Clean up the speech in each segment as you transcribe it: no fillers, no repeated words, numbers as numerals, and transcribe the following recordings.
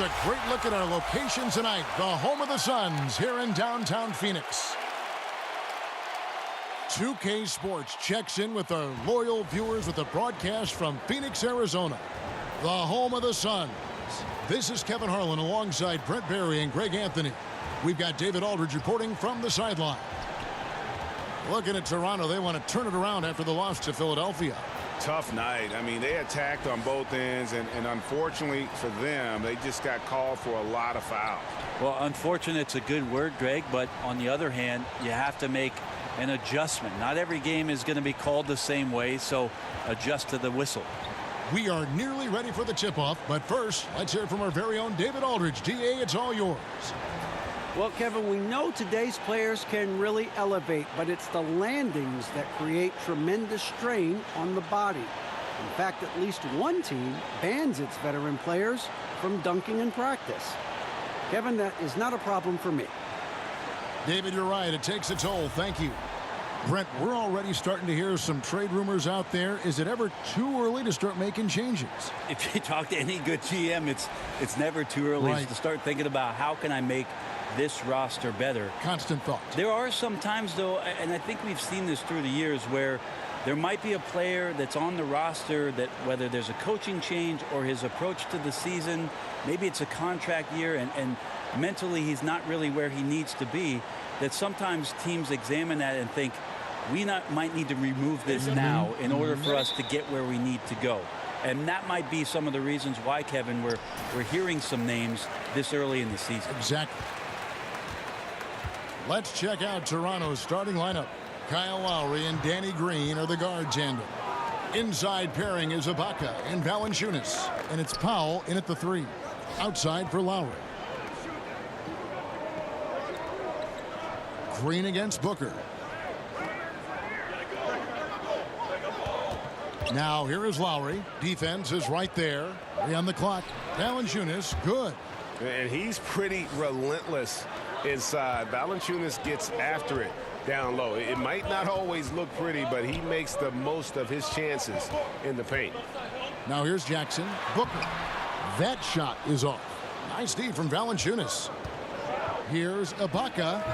It's a great look at our location tonight. The home of the Suns here in downtown Phoenix. 2K Sports checks in with our loyal viewers with the broadcast from Phoenix, Arizona, the home of the Suns. This is Kevin Harlan alongside Brent Barry and Greg Anthony. We've got David Aldridge reporting from the sideline. Looking at Toronto, they want to turn it around after the loss to Philadelphia. Tough night. I mean, they attacked on both ends, and unfortunately for them, they just got called for a lot of fouls. Well, unfortunate's a good word, Greg, but on the other hand, you have to make an adjustment. Not every game is going to be called the same way, so adjust to the whistle. We are nearly ready for the tip-off, but first, let's hear from our very own David Aldridge. DA, it's all yours. Well, Kevin, we know today's players can really elevate, but it's the landings that create tremendous strain on the body. In fact, at least one team bans its veteran players from dunking in practice. Kevin, that is not a problem for me. David, you're right. It takes a toll. Thank you. Brent, we're already starting to hear some trade rumors out there. Is it ever too early to start making changes? If you talk to any good GM, it's never too early to start thinking about how can I make this roster better. Constant thought. There are some times, though, and I think we've seen this through the years, where there might be a player that's on the roster that, whether there's a coaching change or his approach to the season, maybe it's a contract year and mentally he's not really where he needs to be, that sometimes teams examine that and think, might need to remove this now in order for us to get where we need to go. And that might be some of the reasons why, Kevin, we're hearing some names this early in the season. Exactly. Let's check out Toronto's starting lineup. Kyle Lowry and Danny Green are the guard tandem. Inside pairing is Ibaka and Valanciunas, and it's Powell in at the 3. Outside for Lowry. Green against Booker. Now here is Lowry. Defense is right there. 3 on the clock. Valanciunas, good. And he's pretty relentless inside. Valanciunas gets after it down low. It might not always look pretty, but he makes the most of his chances in the paint. Now here's Jackson. Booker. That shot is off. Nice D from Valanciunas. Here's Ibaka.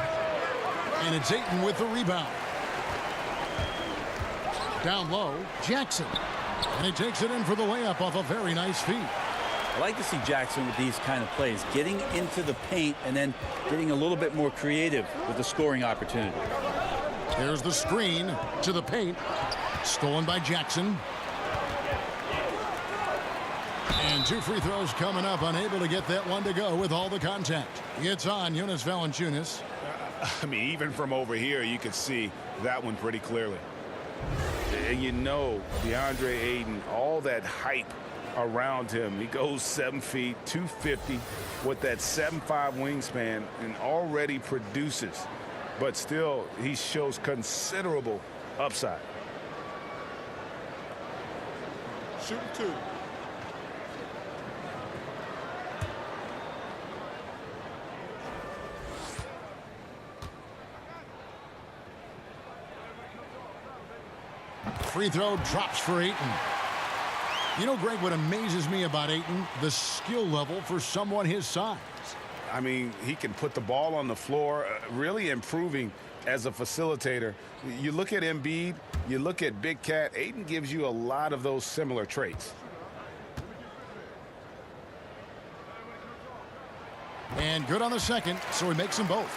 And it's Ayton with the rebound. Down low, Jackson. And he takes it in for the layup off a very nice feed. I like to see Jackson with these kind of plays, getting into the paint and then getting a little bit more creative with the scoring opportunity. There's the screen to the paint. Stolen by Jackson. And 2 free throws coming up, unable to get that one to go with all the contact. It's on Jonas Valanciunas. I mean, even from over here, you could see that one pretty clearly. And you know, DeAndre Ayton, all that hype around him. He goes 7 feet, 250 with that 7'5" wingspan and already produces. But still, he shows considerable upside. Shooting 2. Free throw drops for Ayton. You know, Greg, what amazes me about Ayton, the skill level for someone his size. I mean, he can put the ball on the floor, really improving as a facilitator. You look at Embiid, you look at Big Cat, Ayton gives you a lot of those similar traits. And good on the second, so he makes them both.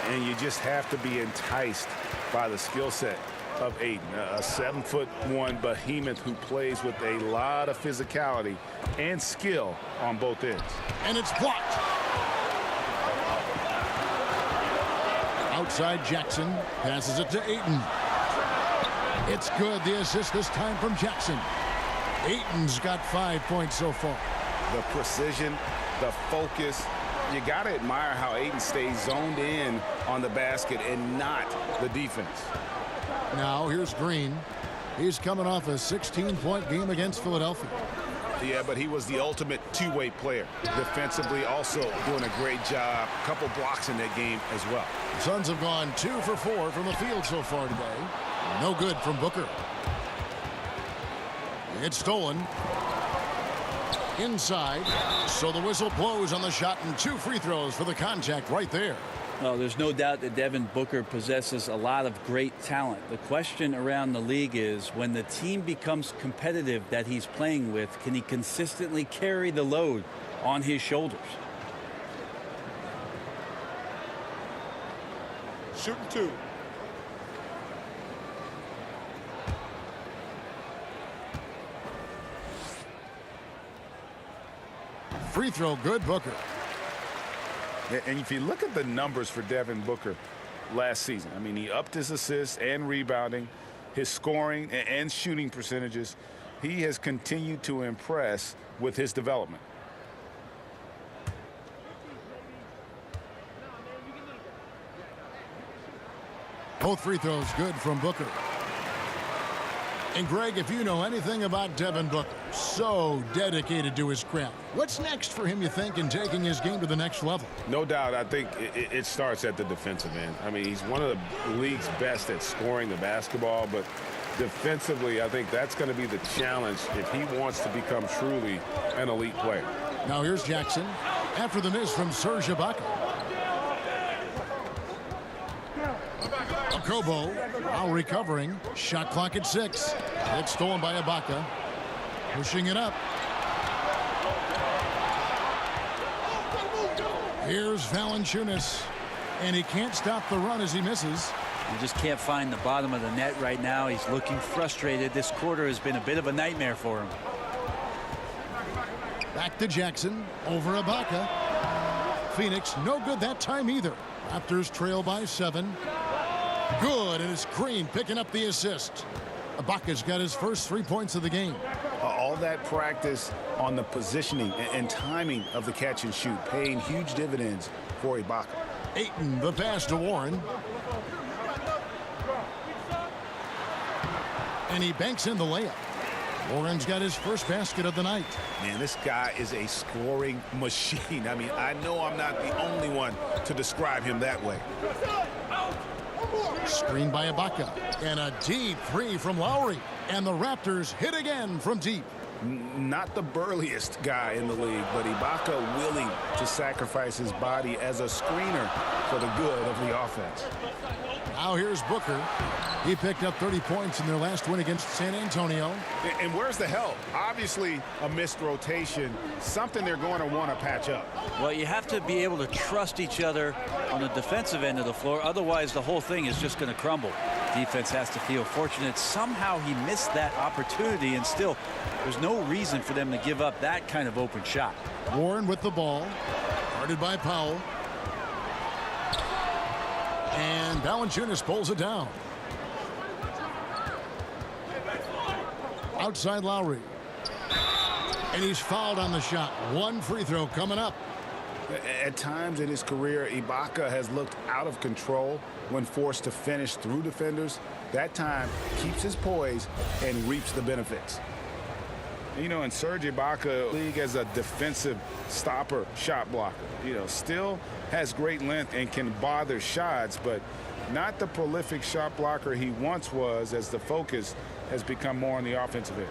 And you just have to be enticed by the skill set of Ayton, a 7'1" behemoth who plays with a lot of physicality and skill on both ends. And it's blocked. Outside Jackson passes it to Ayton. It's good. The assist this time from Jackson. Ayton's got 5 points so far. The precision, the focus. You got to admire how Ayton stays zoned in on the basket and not the defense. Now here's Green. He's coming off a 16-point game against Philadelphia. Yeah, but he was the ultimate two-way player. Defensively, also doing a great job. A couple blocks in that game as well. The Suns have gone 2 for 4 from the field so far today. No good from Booker. It's stolen. inside. So the whistle blows on the shot and 2 free throws for the contact right there. Well, there's no doubt that Devin Booker possesses a lot of great talent. The question around the league is, when the team becomes competitive that he's playing with, can he consistently carry the load on his shoulders? Shooting 2. Free throw good, Booker. And if you look at the numbers for Devin Booker last season, I mean, he upped his assists and rebounding, his scoring and shooting percentages. He has continued to impress with his development. Both free throws good from Booker. And Greg, if you know anything about Devin Booker, so dedicated to his craft. What's next for him, you think, in taking his game to the next level? No doubt, I think it starts at the defensive end. I mean, he's one of the league's best at scoring the basketball, but defensively, I think that's going to be the challenge if he wants to become truly an elite player. Now here's Jackson after the miss from Serge Ibaka. Kobo, Lowry covering. Shot clock at 6. It's stolen by Ibaka. Pushing it up. Here's Valanciunas. And he can't stop the run as he misses. He just can't find the bottom of the net right now. He's looking frustrated. This quarter has been a bit of a nightmare for him. Back to Jackson. Over Ibaka. Phoenix no good that time either. Raptors trail by 7. Good, and it's Green picking up the assist. Ibaka's got his first 3 points of the game. All that practice on the positioning and timing of the catch and shoot, paying huge dividends for Ibaka. Ayton, the pass to Warren. And he banks in the layup. Warren's got his first basket of the night. Man, this guy is a scoring machine. I mean, I know I'm not the only one to describe him that way. Screen by Ibaka. And a deep 3 from Lowry. And the Raptors hit again from deep. Not the burliest guy in the league, but Ibaka willing to sacrifice his body as a screener for the good of the offense. Now here's Booker. He picked up 30 points in their last win against San Antonio. And where's the help? Obviously a missed rotation, something they're going to want to patch up. Well, you have to be able to trust each other on the defensive end of the floor. Otherwise, the whole thing is just going to crumble. Defense has to feel fortunate. Somehow he missed that opportunity, and still there's no reason for them to give up that kind of open shot. Warren with the ball. Guarded by Powell. And Valanciunas pulls it down. Outside Lowry. And he's fouled on the shot. 1 free throw coming up. At times in his career, Ibaka has looked out of control when forced to finish through defenders. That time keeps his poise and reaps the benefits. You know, in Serge Ibaka, league as a defensive stopper, shot blocker. You know, still has great length and can bother shots, but not the prolific shot blocker he once was, as the focus has become more on the offensive end.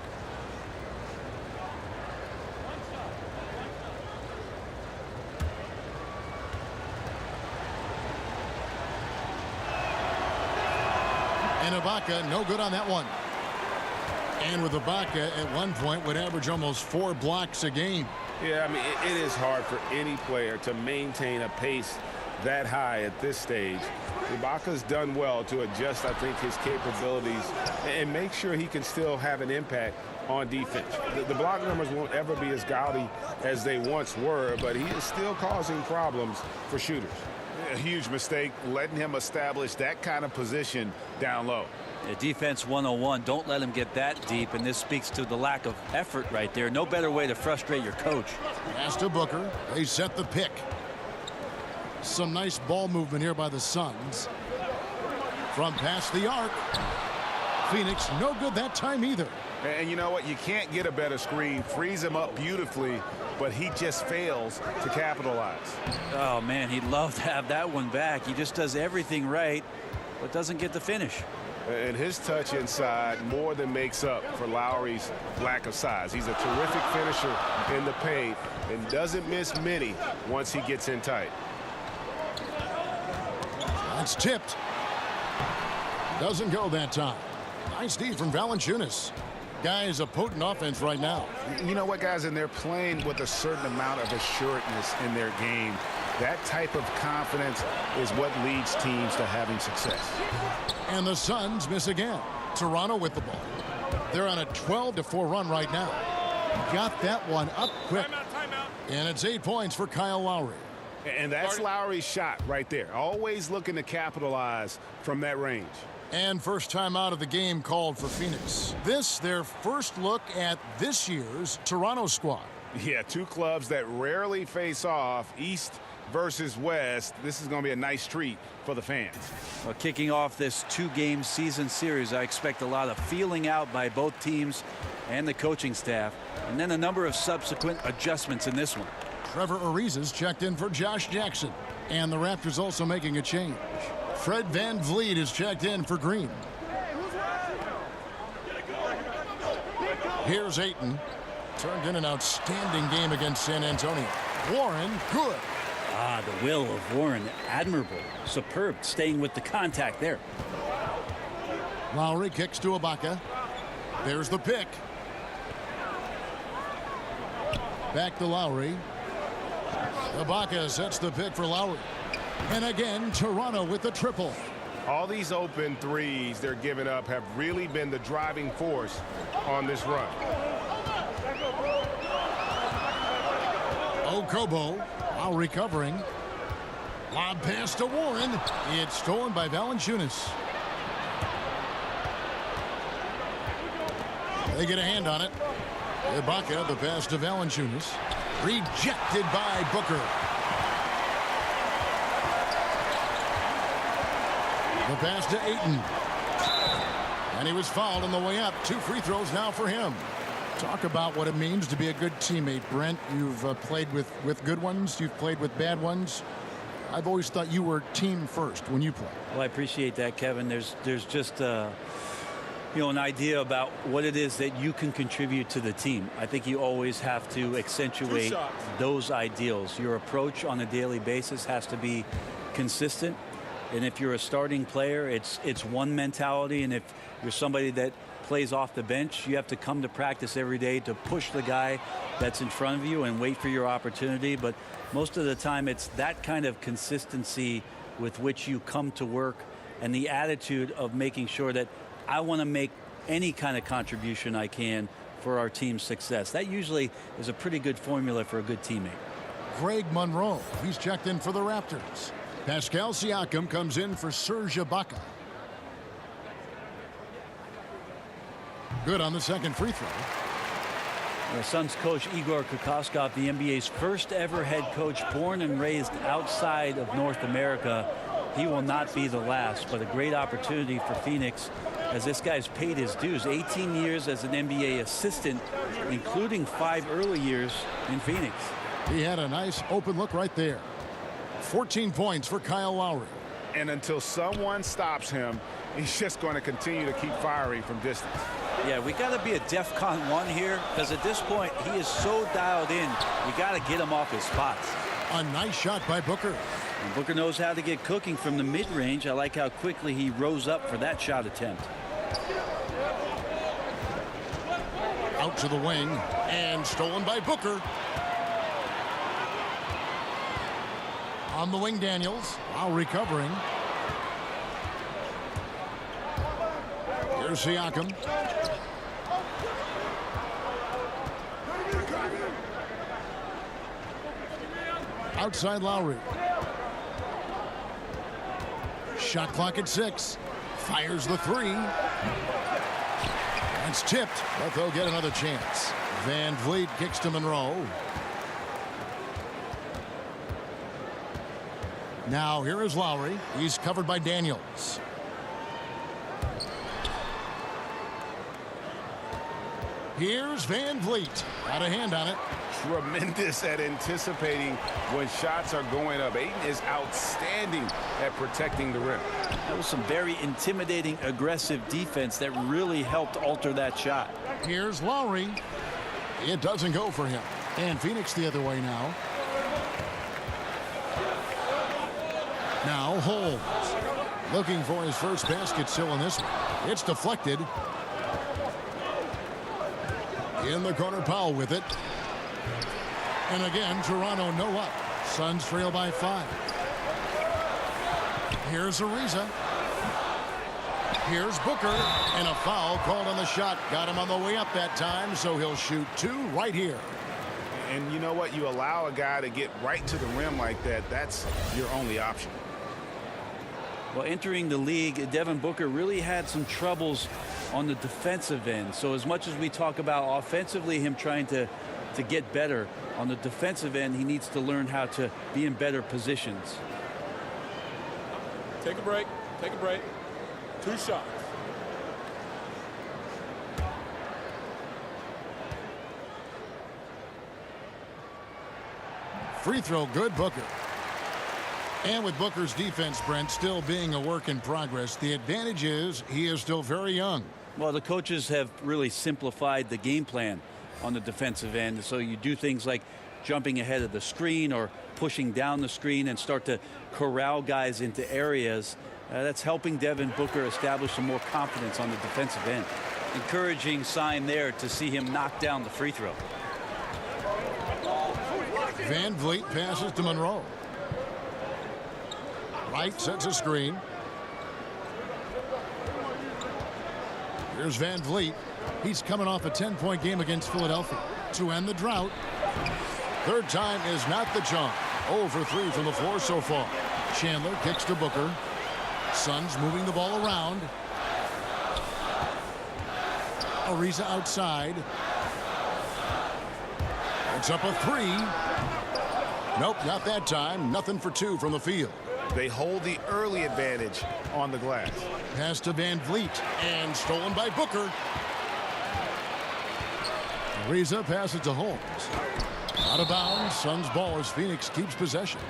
And Ibaka no good on that one. And with Ibaka at one point would average almost 4 blocks a game. Yeah, I mean, it is hard for any player to maintain a pace that high at this stage. Ibaka's done well to adjust, I think, his capabilities and make sure he can still have an impact on defense. The block numbers won't ever be as gaudy as they once were, but he is still causing problems for shooters. A huge mistake letting him establish that kind of position down low. Yeah, defense 101. Don't let him get that deep, and this speaks to the lack of effort right there. No better way to frustrate your coach. Pass to Booker. They set the pick. Some nice ball movement here by the Suns. From past the arc. Phoenix no good that time either. And you know what? You can't get a better screen. Frees him up beautifully, but he just fails to capitalize. Oh, man, he'd love to have that one back. He just does everything right, but doesn't get the finish. And his touch inside more than makes up for Lowry's lack of size. He's a terrific finisher in the paint and doesn't miss many once he gets in tight. That's tipped. Doesn't go that time. Nice D from Valanciunas. Guy is a potent offense right now. You know what, guys? And they're playing with a certain amount of assuredness in their game. That type of confidence is what leads teams to having success. And the Suns miss again. Toronto with the ball. They're on a 12-4 run right now. Got that one up quick. And it's 8 points for Kyle Lowry. And that's Lowry's shot right there. Always looking to capitalize from that range. And first time out of the game called for Phoenix. This, their first look at this year's Toronto squad. Yeah, two clubs that rarely face off, East versus West. This is going to be a nice treat for the fans. Well, kicking off this two-game season series, I expect a lot of feeling out by both teams and the coaching staff, and then a number of subsequent adjustments in this one. Trevor Ariza's checked in for Josh Jackson, and the Raptors also making a change. Fred VanVleet is checked in for Green. Here's Ayton. Turned in an outstanding game against San Antonio. Warren, good. Ah, the will of Warren, admirable, superb, staying with the contact there. Lowry kicks to Ibaka. There's the pick. Back to Lowry. Ibaka sets the pick for Lowry. And again, Toronto with the triple. All these open threes they're giving up have really been the driving force on this run. Okobo, while recovering. Lob pass to Warren. It's stolen by Valanciunas. They get a hand on it. Ibaka, the pass to Valanciunas. Rejected by Booker. The pass to Ayton. And he was fouled on the way up. 2 free throws now for him. Talk about what it means to be a good teammate, Brent. You've played with good ones. You've played with bad ones. I've always thought you were team first when you play. Well, I appreciate that, Kevin. There's just an idea about what it is that you can contribute to the team. I think you always have to accentuate those ideals. Your approach on a daily basis has to be consistent. And if you're a starting player, it's one mentality. And if you're somebody that plays off the bench, you have to come to practice every day to push the guy that's in front of you and wait for your opportunity. But most of the time, it's that kind of consistency with which you come to work and the attitude of making sure that I want to make any kind of contribution I can for our team's success. That usually is a pretty good formula for a good teammate. Greg Monroe, he's checked in for the Raptors. Pascal Siakam comes in for Serge Ibaka. Good on the second free throw. The Suns coach Igor Kokoskov, the NBA's first ever head coach, born and raised outside of North America. He will not be the last, but a great opportunity for Phoenix as this guy's paid his dues. 18 years as an NBA assistant, including 5 early years in Phoenix. He had a nice open look right there. 14 points for Kyle Lowry. And until someone stops him, he's just going to continue to keep firing from distance. Yeah, we got to be a DEFCON 1 here, because at this point, he is so dialed in, you got to get him off his spots. A nice shot by Booker. And Booker knows how to get cooking from the mid-range. I like how quickly he rose up for that shot attempt. Out to the wing, and stolen by Booker. On the wing, Daniels, while recovering. Here's Siakam. Outside Lowry. Shot clock at 6. Fires the 3. It's tipped, but they'll get another chance. VanVleet kicks to Monroe. Now here is Lowry. He's covered by Daniels. Here's Van Vliet. Got a hand on it. Tremendous at anticipating when shots are going up. Ayton is outstanding at protecting the rim. That was some very intimidating, aggressive defense that really helped alter that shot. Here's Lowry. It doesn't go for him. And Phoenix the other way now. Now Holmes. Looking for his first basket still in this one. It's deflected. In the corner, Powell with it. And again, Toronto no up. Suns trail by 5. Here's Ariza. Here's Booker. And a foul called on the shot. Got him on the way up that time, so he'll shoot 2 right here. And you know what? You allow a guy to get right to the rim like that. That's your only option. Well, entering the league, Devin Booker really had some troubles on the defensive end. So as much as we talk about offensively him trying to get better, on the defensive end he needs to learn how to be in better positions. Take a break. Take a break. 2 shots. Free throw good, Booker. And with Booker's defense, Brent, still being a work in progress, the advantage is he is still very young. Well, the coaches have really simplified the game plan on the defensive end. So you do things like jumping ahead of the screen or pushing down the screen and start to corral guys into areas. That's helping Devin Booker establish some more confidence on the defensive end. Encouraging sign there to see him knock down the free throw. Van Vliet passes to Monroe. Wright sets a screen. Here's Van Vliet. He's coming off a 10-point game against Philadelphia to end the drought. Third time is not the charm. 0 for 3 from the floor so far. Chandler kicks to Booker. Suns moving the ball around. Ariza outside. It's up a 3. Nope, not that time. Nothing for 2 from the field. They hold the early advantage on the glass. Pass to Van Vliet and stolen by Booker. Ariza passes to Holmes. Out of bounds. Suns ball as Phoenix keeps possession.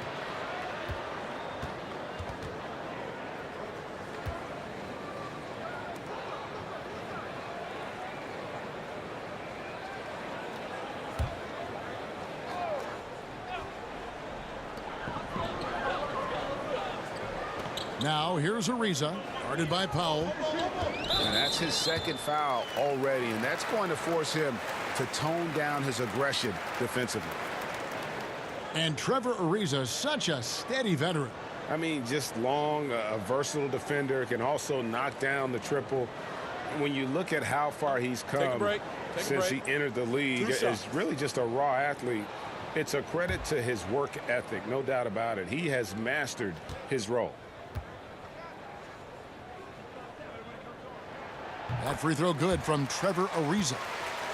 Now here's Ariza, guarded by Powell. And that's his second foul already, and that's going to force him to tone down his aggression defensively. And Trevor Ariza, such a steady veteran. I mean, just long, a versatile defender, can also knock down the triple. When you look at how far he's come since he entered the league, is really just a raw athlete. It's a credit to his work ethic, no doubt about it. He has mastered his role. That free throw good from Trevor Ariza.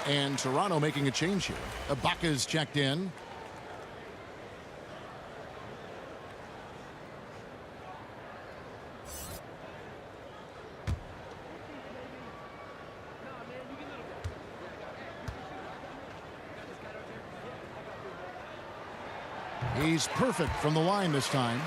And Toronto making a change here. Ibaka's checked in. He's perfect from the line this time.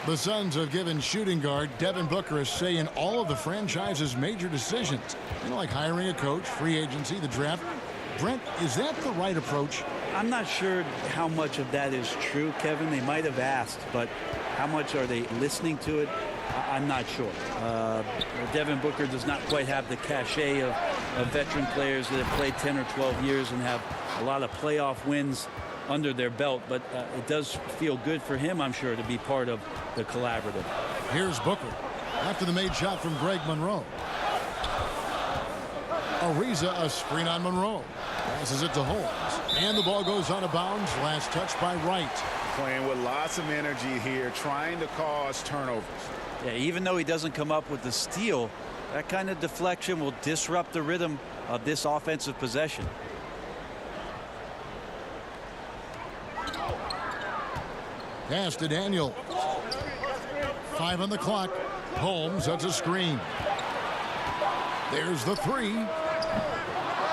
The Suns have given shooting guard Devin Booker a say in all of the franchise's major decisions. You know, like hiring a coach, free agency, the draft. Brent, is that the right approach? I'm not sure how much of that is true, Kevin. They might have asked, but how much are they listening to it? I'm not sure. Devin Booker does not quite have the cachet of veteran players that have played 10 or 12 years and have a lot of playoff wins under their belt, but it does feel good for him, I'm sure, to be part of the collaborative. Here's Booker after the made shot from Greg Monroe. Ariza, a screen on Monroe. Passes it to Holmes. And the ball goes out of bounds. Last touch by Wright. Playing with lots of energy here, trying to cause turnovers. Yeah, even though he doesn't come up with the steal, that kind of deflection will disrupt the rhythm of this offensive possession. Pass to Daniel. 5 on the clock. Holmes, that's a screen. There's the 3.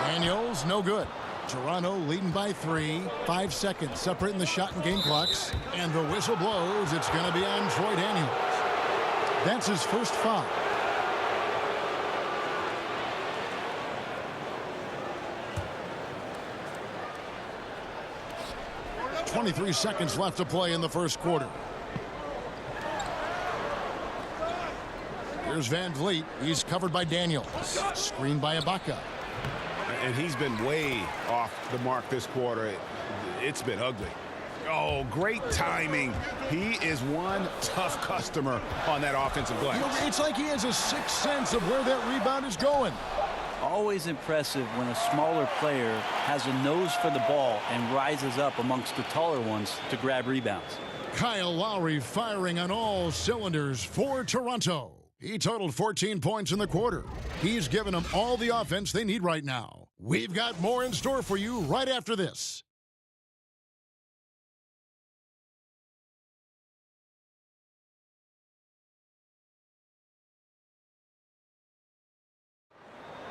Daniels, no good. Toronto leading by 3. 5 seconds separating the shot and game clocks. And the whistle blows. It's going to be on Troy Daniels. That's his first foul. .23 seconds left to play in the first quarter. Here's Van Vliet. He's covered by Daniels. Screened by Ibaka. And he's been way off the mark this quarter. It's been ugly. Oh, great timing. He is one tough customer on that offensive glass. It's like he has a sixth sense of where that rebound is going. Always impressive when a smaller player has a nose for the ball and rises up amongst the taller ones to grab rebounds. Kyle Lowry firing on all cylinders for Toronto. He totaled 14 points in the quarter. He's given them all the offense they need right now. We've got more in store for you right after this.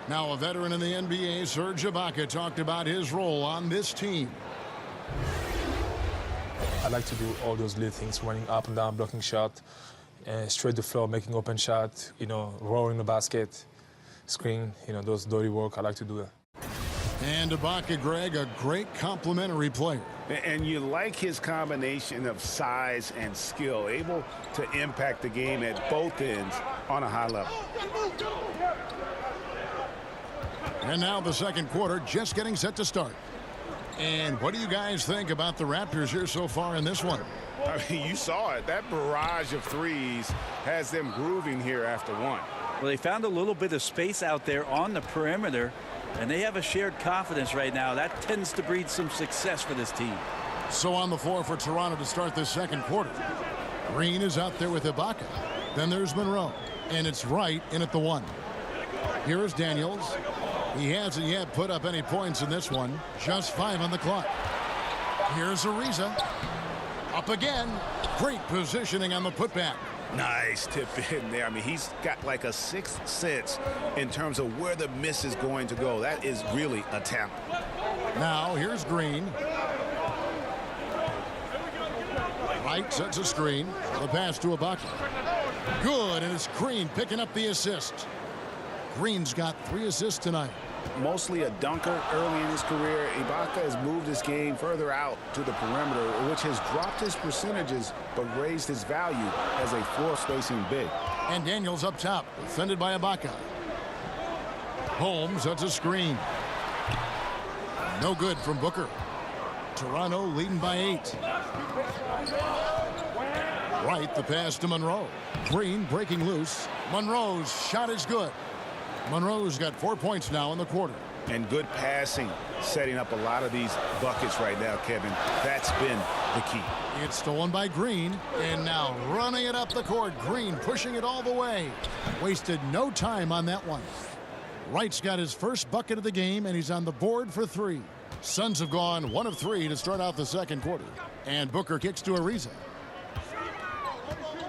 Now a veteran in the NBA, Serge Ibaka, talked about his role on this team. I like to do all those little things, running up and down, blocking shot, straight to the floor, making open shot, rolling the basket, screen, those dirty work. I like to do that. And Ibaka, Greg, a great complementary player. And you like his combination of size and skill, able to impact the game at both ends on a high level. And now the second quarter just getting set to start. And what do you guys think about the Raptors here so far in this one? I mean, you saw it. That barrage of threes has them grooving here after one. Well, they found a little bit of space out there on the perimeter, and they have a shared confidence right now. That tends to breed some success for this team. So on the floor for Toronto to start this second quarter. Green is out there with Ibaka. Then there's Monroe. And it's Wright in at the 1. Here is Daniels. He hasn't yet put up any points in this one. Just 5 on the clock. Here's Ariza. Up again. Great positioning on the putback. Nice tip in there. I mean, he's got like a sixth sense in terms of where the miss is going to go. That is really a talent. Now here's Green. Wright sets a screen. The pass to Ibaka. Good, and it's Green picking up the assist. Green's got 3 assists tonight. Mostly a dunker early in his career, Ibaka has moved his game further out to the perimeter, which has dropped his percentages but raised his value as a floor-spacing big. And Daniels up top, defended by Ibaka. Holmes sets a screen. No good from Booker. Toronto leading by 8. Wright, the pass to Monroe. Green breaking loose. Monroe's shot is good. Monroe's got 4 points now in the quarter. And good passing, setting up a lot of these buckets right now, Kevin. That's been the key. It's stolen by Green, and now running it up the court. Green pushing it all the way. Wasted no time on that one. Wright's got his first bucket of the game, and he's on the board for 3. Suns have gone 1 of 3 to start out the second quarter. And Booker kicks to Ariza.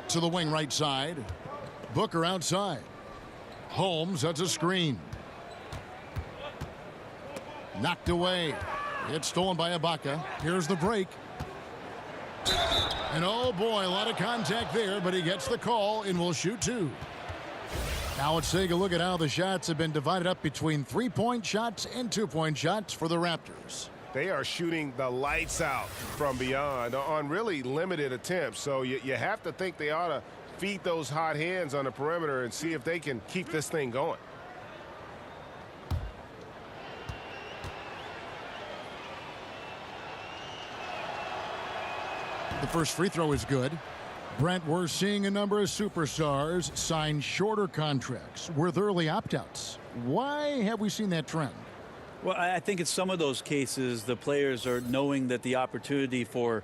To the wing right side. Booker outside. Holmes, that's a screen. Knocked away. It's stolen by Ibaka. Here's the break. And oh boy, a lot of contact there, but he gets the call and will shoot 2. Now let's take a look at how the shots have been divided up between 3-point shots and 2-point shots for the Raptors. They are shooting the lights out from beyond on really limited attempts. So you have to think they ought to feed those hot hands on the perimeter and see if they can keep this thing going. The first free throw is good. Brent, we're seeing a number of superstars sign shorter contracts with early opt-outs. Why have we seen that trend? Well, I think in some of those cases, the players are knowing that the opportunity for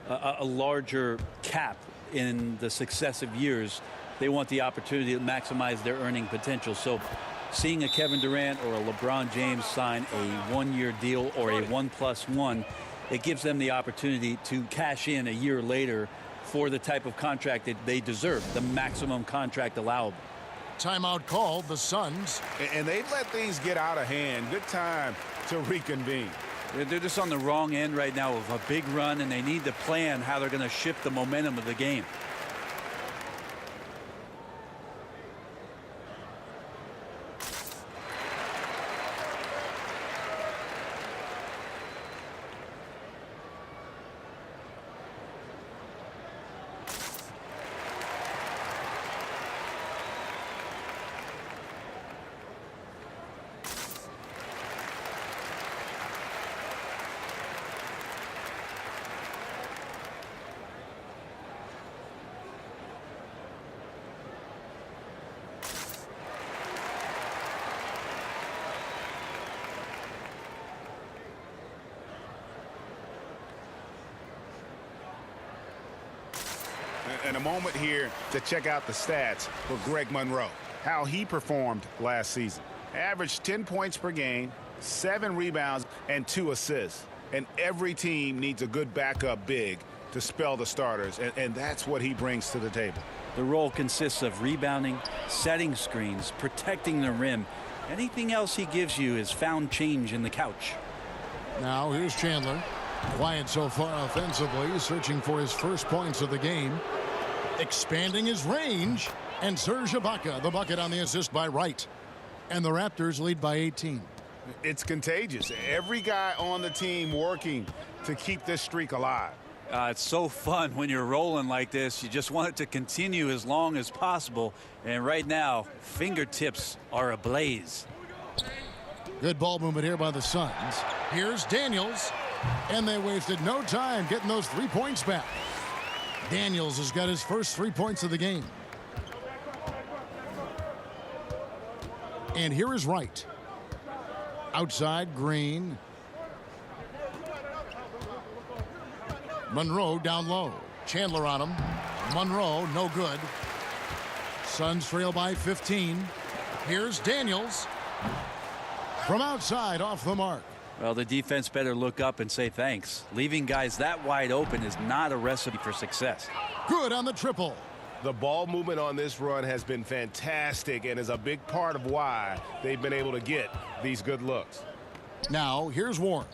a larger cap in the successive years, they want the opportunity to maximize their earning potential. So seeing a Kevin Durant or a LeBron James sign a 1-year deal or a 1+1, it gives them the opportunity to cash in a year later for the type of contract that they deserve, the maximum contract allowable. Timeout called, the Suns. And they let things get out of hand. Good time to reconvene. They're just on the wrong end right now of a big run, and they need to plan how they're going to shift the momentum of the game. And a moment here to check out the stats for Greg Monroe, how he performed last season. Averaged 10 points per game, 7 rebounds, and 2 assists. And every team needs a good backup big to spell the starters, and that's what he brings to the table. The role consists of rebounding, setting screens, protecting the rim. Anything else he gives you is found change in the couch. Now here's Chandler. Quiet so far offensively, searching for his first points of the game. Expanding his range, and Serge Ibaka, the bucket on the assist by Wright. And the Raptors lead by 18. It's contagious. Every guy on the team working to keep this streak alive. It's so fun when you're rolling like this. You just want it to continue as long as possible. And right now, fingertips are ablaze. Good ball movement here by the Suns. Here's Daniels. And they wasted no time getting those 3 points back. Daniels has got his first 3 points of the game. And here is Wright. Outside, Green. Monroe down low. Chandler on him. Monroe, no good. Suns trail by 15. Here's Daniels. From outside, off the mark. Well, the defense better look up and say thanks. Leaving guys that wide open is not a recipe for success. Good on the triple. The ball movement on this run has been fantastic and is a big part of why they've been able to get these good looks. Now, here's Warren.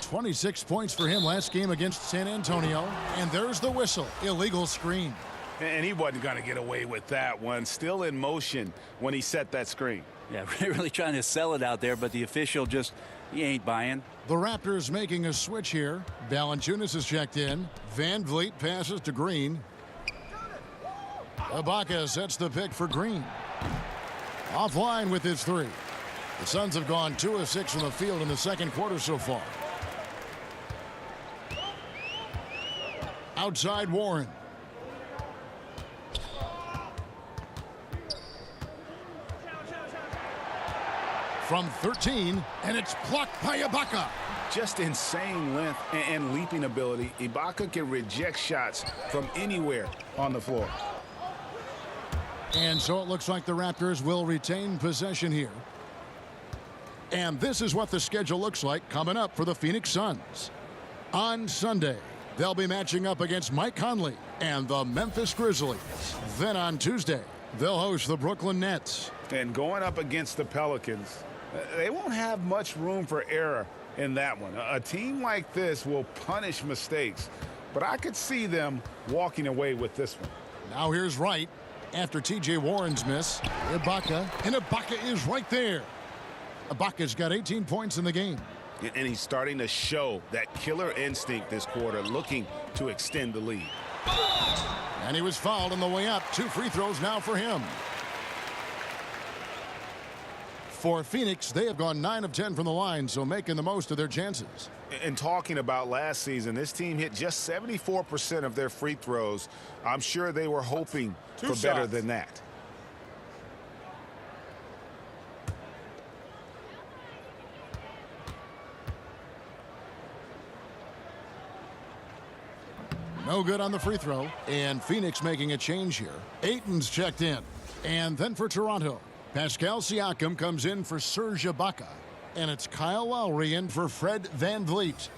26 points for him last game against San Antonio. And there's the whistle. Illegal screen. And he wasn't going to get away with that one. Still in motion when he set that screen. Yeah, really trying to sell it out there, but the official just, he ain't buying. The Raptors making a switch here. Valanciunas is checked in. Van Vliet passes to Green. Ibaka sets the pick for Green. Offline with his 3. The Suns have gone 2 of 6 from the field in the second quarter so far. Outside Warren. From 13, and it's blocked by Ibaka. Just insane length and leaping ability. Ibaka can reject shots from anywhere on the floor. And so it looks like the Raptors will retain possession here. And this is what the schedule looks like coming up for the Phoenix Suns. On Sunday, they'll be matching up against Mike Conley and the Memphis Grizzlies. Then on Tuesday, they'll host the Brooklyn Nets. And going up against the Pelicans, they won't have much room for error in that one. A team like this will punish mistakes, but I could see them walking away with this one. Now here's Wright after T.J. Warren's miss. Ibaka, and Ibaka is right there. Ibaka's got 18 points in the game. And he's starting to show that killer instinct this quarter, looking to extend the lead. And he was fouled on the way up. 2 free throws now for him. For Phoenix, they have gone 9 of 10 from the line, so making the most of their chances. And talking about last season, this team hit just 74% of their free throws. I'm sure they were hoping for better than that. No good on the free throw. And Phoenix making a change here. Ayton's checked in. And then for Toronto, Pascal Siakam comes in for Serge Ibaka. And it's Kyle Lowry in for Fred Van Vliet.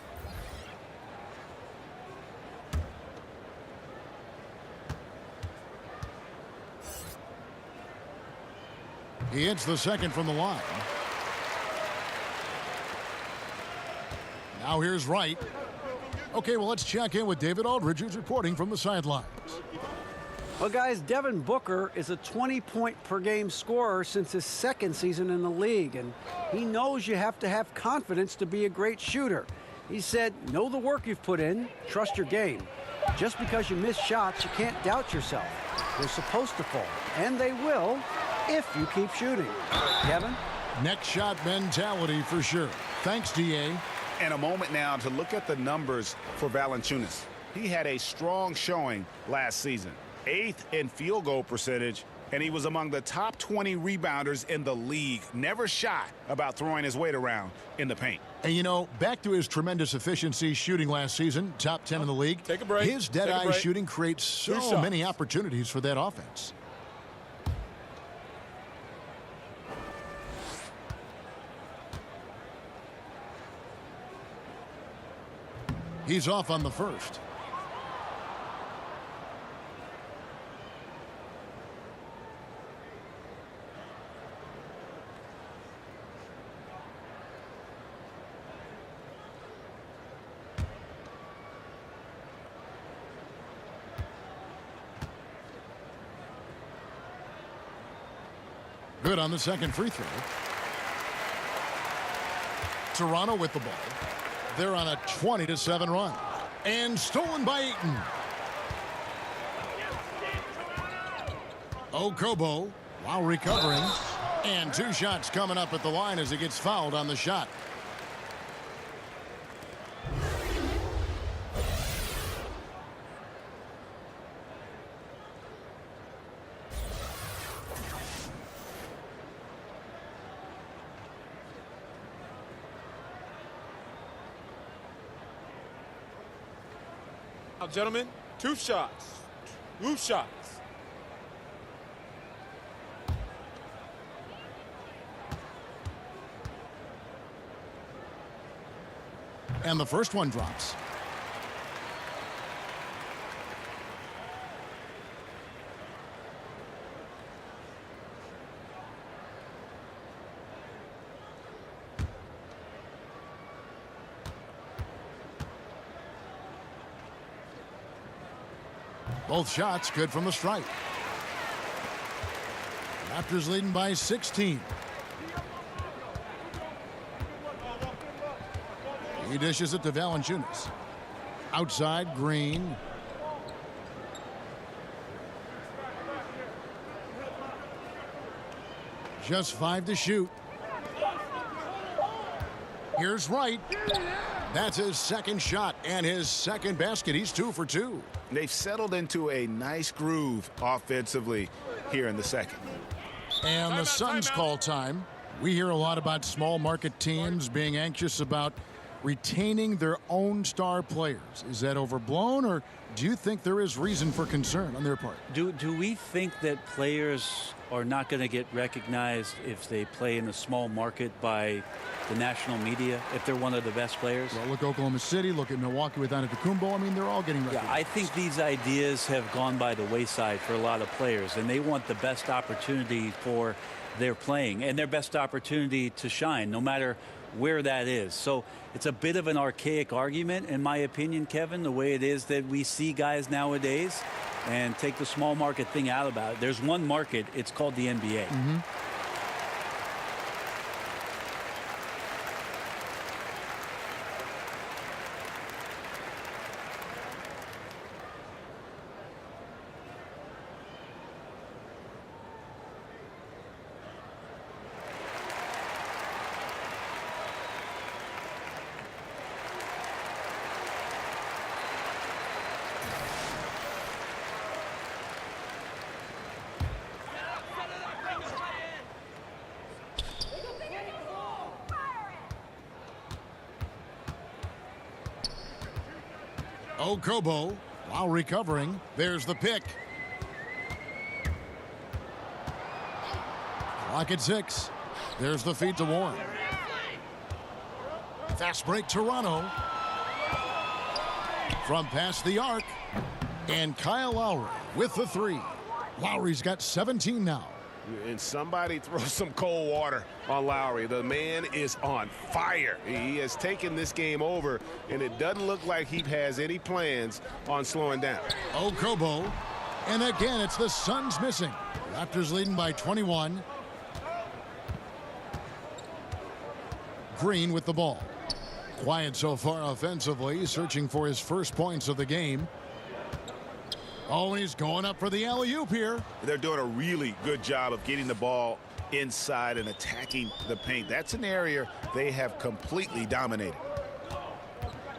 He hits the second from the line. Now here's Wright. Okay, well, let's check in with David Aldridge, who's reporting from the sidelines. Well, guys, Devin Booker is a 20-point-per-game scorer since his second season in the league, and he knows you have to have confidence to be a great shooter. He said, know the work you've put in, trust your game. Just because you miss shots, you can't doubt yourself. They're supposed to fall, and they will if you keep shooting. Kevin? Next shot mentality for sure. Thanks, D.A. And a moment now to look at the numbers for Valanciunas. He had a strong showing last season. 8th in field goal percentage, and he was among the top 20 rebounders in the league. Never shy about throwing his weight around in the paint. And, you know, back to his tremendous efficiency shooting last season, top 10 in the league. Take a break. His dead-eye shooting creates so many opportunities for that offense. He's off on the first. Good on the second free throw. Toronto with the ball. They're on a 20-7 run. And stolen by Ayton. Okobo while recovering. And 2 shots coming up at the line as he gets fouled on the shot. Now, gentlemen, 2 shots. 2 shots. And the first one drops. Both shots good from the stripe. Raptors leading by 16. He dishes it to Valanciunas. Outside, Green. Just 5 to shoot. Here's Wright. That's his second shot and his second basket. He's 2 for 2. They've settled into a nice groove offensively here in the second. And the Suns call time. We hear a lot about small market teams being anxious about retaining their own star players. Is that overblown, or do you think there is reason for concern on their part? Do we think that players are not going to get recognized if they play in a small market by the national media, if they're one of the best players? Well, look Oklahoma City, look at Milwaukee with Antetokounmpo. I mean, they're all getting recognized. Yeah, I think these ideas have gone by the wayside for a lot of players, and they want the best opportunity for their playing and their best opportunity to shine, no matter where that is. So it's a bit of an archaic argument, in my opinion, Kevin, the way it is that we see guys nowadays, and take the small market thing out about it. There's one market, it's called the NBA. Okobo while recovering. There's the pick. Clock at 6. There's the feed to Warren. Fast break Toronto. From past the arc. And Kyle Lowry with the 3. Lowry's got 17 now. And somebody throw some cold water on Lowry. The man is on fire. He has taken this game over, and it doesn't look like he has any plans on slowing down. Okobo. And again, it's the Suns missing. Raptors leading by 21. Green with the ball. Quiet so far offensively, searching for his first points of the game. Oh, and he's going up for the alley-oop here. They're doing a really good job of getting the ball inside and attacking the paint. That's an area they have completely dominated.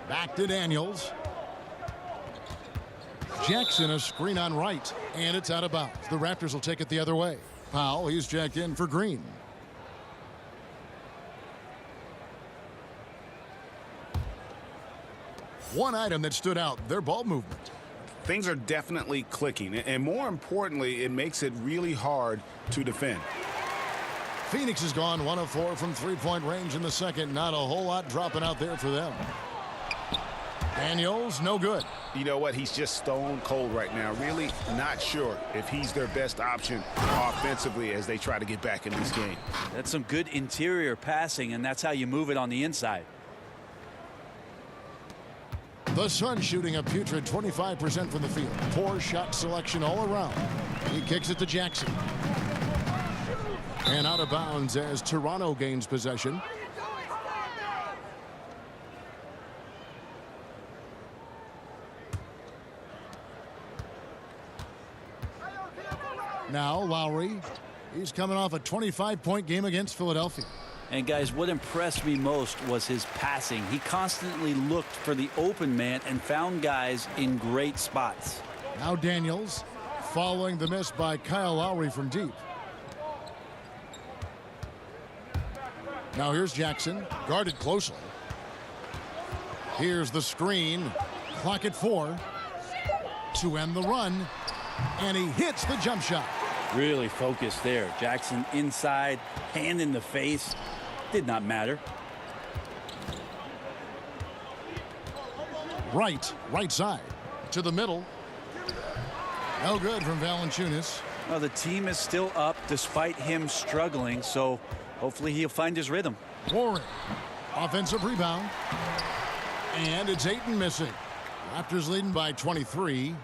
Back to Daniels. Jackson, a screen on right, and it's out of bounds. The Raptors will take it the other way. Powell, he's checked in for Green. One item that stood out, their ball movement. Things are definitely clicking, and more importantly, it makes it really hard to defend. Phoenix has gone 1 of 4 from three-point range in the second. Not a whole lot dropping out there for them. Daniels, no good. You know what? He's just stone cold right now. Really not sure if he's their best option offensively as they try to get back in this game. That's some good interior passing, and that's how you move it on the inside. The Suns shooting a putrid 25% from the field. Poor shot selection all around. He kicks it to Jackson. And out of bounds as Toronto gains possession. Now Lowry. He's coming off a 25-point game against Philadelphia. And guys, what impressed me most was his passing. He constantly looked for the open man and found guys in great spots. Now Daniels following the miss by Kyle Lowry from deep. Now here's Jackson, guarded closely. Here's the screen. Clock at 4 to end the run. And he hits the jump shot. Really focused there. Jackson inside, hand in the face. Did not matter. Right side to the middle. No good from Valanciunas. Well, the team is still up despite him struggling, so hopefully he'll find his rhythm. Warren, offensive rebound. And it's Ayton missing. Raptors leading by 23.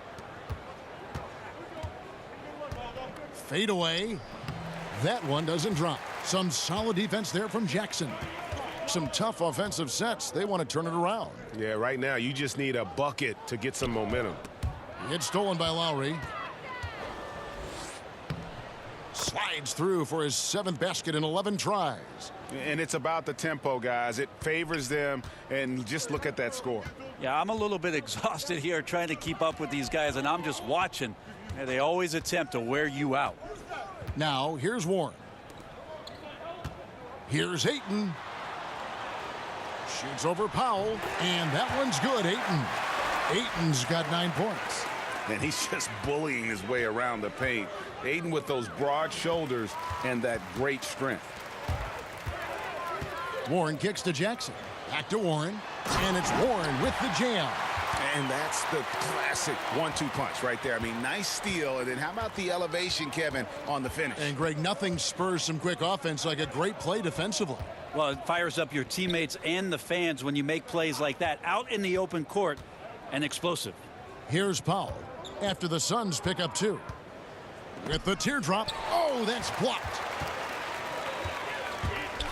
Fade away. That one doesn't drop. Some solid defense there from Jackson. Some tough offensive sets. They want to turn it around. Yeah, right now you just need a bucket to get some momentum. It's stolen by Lowry. Slides through for his 7th basket in 11 tries. And it's about the tempo, guys. It favors them, and just look at that score. Yeah, I'm a little bit exhausted here trying to keep up with these guys, and I'm just watching. And they always attempt to wear you out. Now, here's Warren. Here's Ayton. Shoots over Powell, and that one's good. Ayton's got 9 points. And he's just bullying his way around the paint. Ayton with those broad shoulders and that great strength. Warren kicks to Jackson. Back to Warren. And it's Warren with the jam. And that's the classic 1-2 punch right there. I mean, nice steal. And then how about the elevation, Kevin, on the finish? And, Greg, nothing spurs some quick offense like a great play defensively. Well, it fires up your teammates and the fans when you make plays like that out in the open court and explosive. Here's Powell after the Suns pick up 2. With the teardrop. Oh, that's blocked.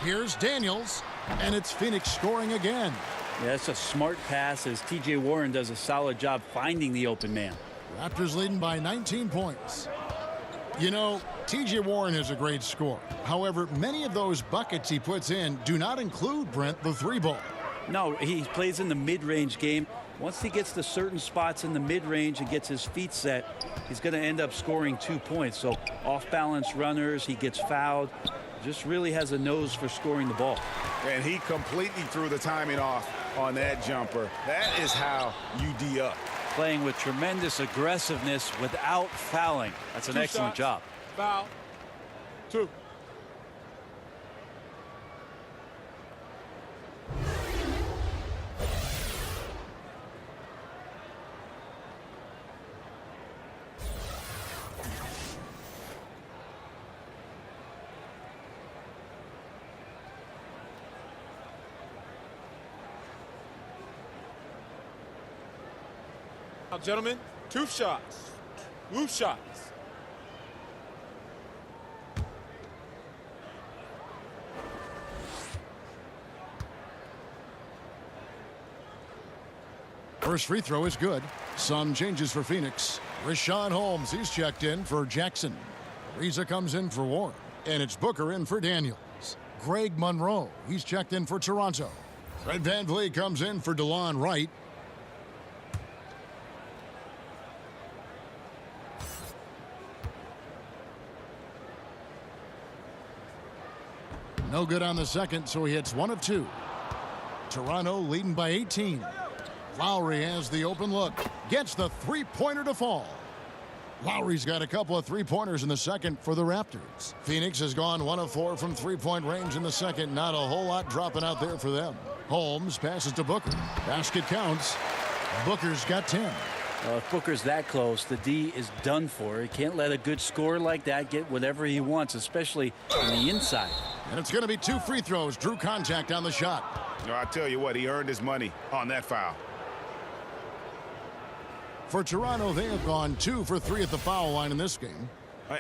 Here's Daniels, and it's Phoenix scoring again. Yeah, that's a smart pass as T.J. Warren does a solid job finding the open man. Raptors leading by 19 points. You know, T.J. Warren is a great scorer. However, many of those buckets he puts in do not include, Brent, the 3-ball. No, he plays in the mid-range game. Once he gets to certain spots in the mid-range and gets his feet set, he's going to end up scoring 2 points. So off-balance runners, he gets fouled. Just really has a nose for scoring the ball. And he completely threw the timing off on that jumper. That is how you D up. Playing with tremendous aggressiveness without fouling. That's an excellent job. Foul. 2. Now, gentlemen, 2 shots. 2 shots. First free throw is good. Some changes for Phoenix. Rashawn Holmes, he's checked in for Jackson. Reza comes in for Warren. And it's Booker in for Daniels. Greg Monroe, he's checked in for Toronto. Fred VanVleet comes in for DeLon Wright. No good on the second, so he hits 1 of 2. Toronto leading by 18. Lowry has the open look. Gets the three-pointer to fall. Lowry's got a couple of three-pointers in the second for the Raptors. Phoenix has gone 1 of 4 from three-point range in the second. Not a whole lot dropping out there for them. Holmes passes to Booker. Basket counts. Booker's got 10. If Booker's that close, the D is done for. He can't let a good scorer like that get whatever he wants, especially on the inside. And it's going to be 2 free throws. Drew contact on the shot. No, I tell you what, he earned his money on that foul. For Toronto, they have gone 2 for 3 at the foul line in this game.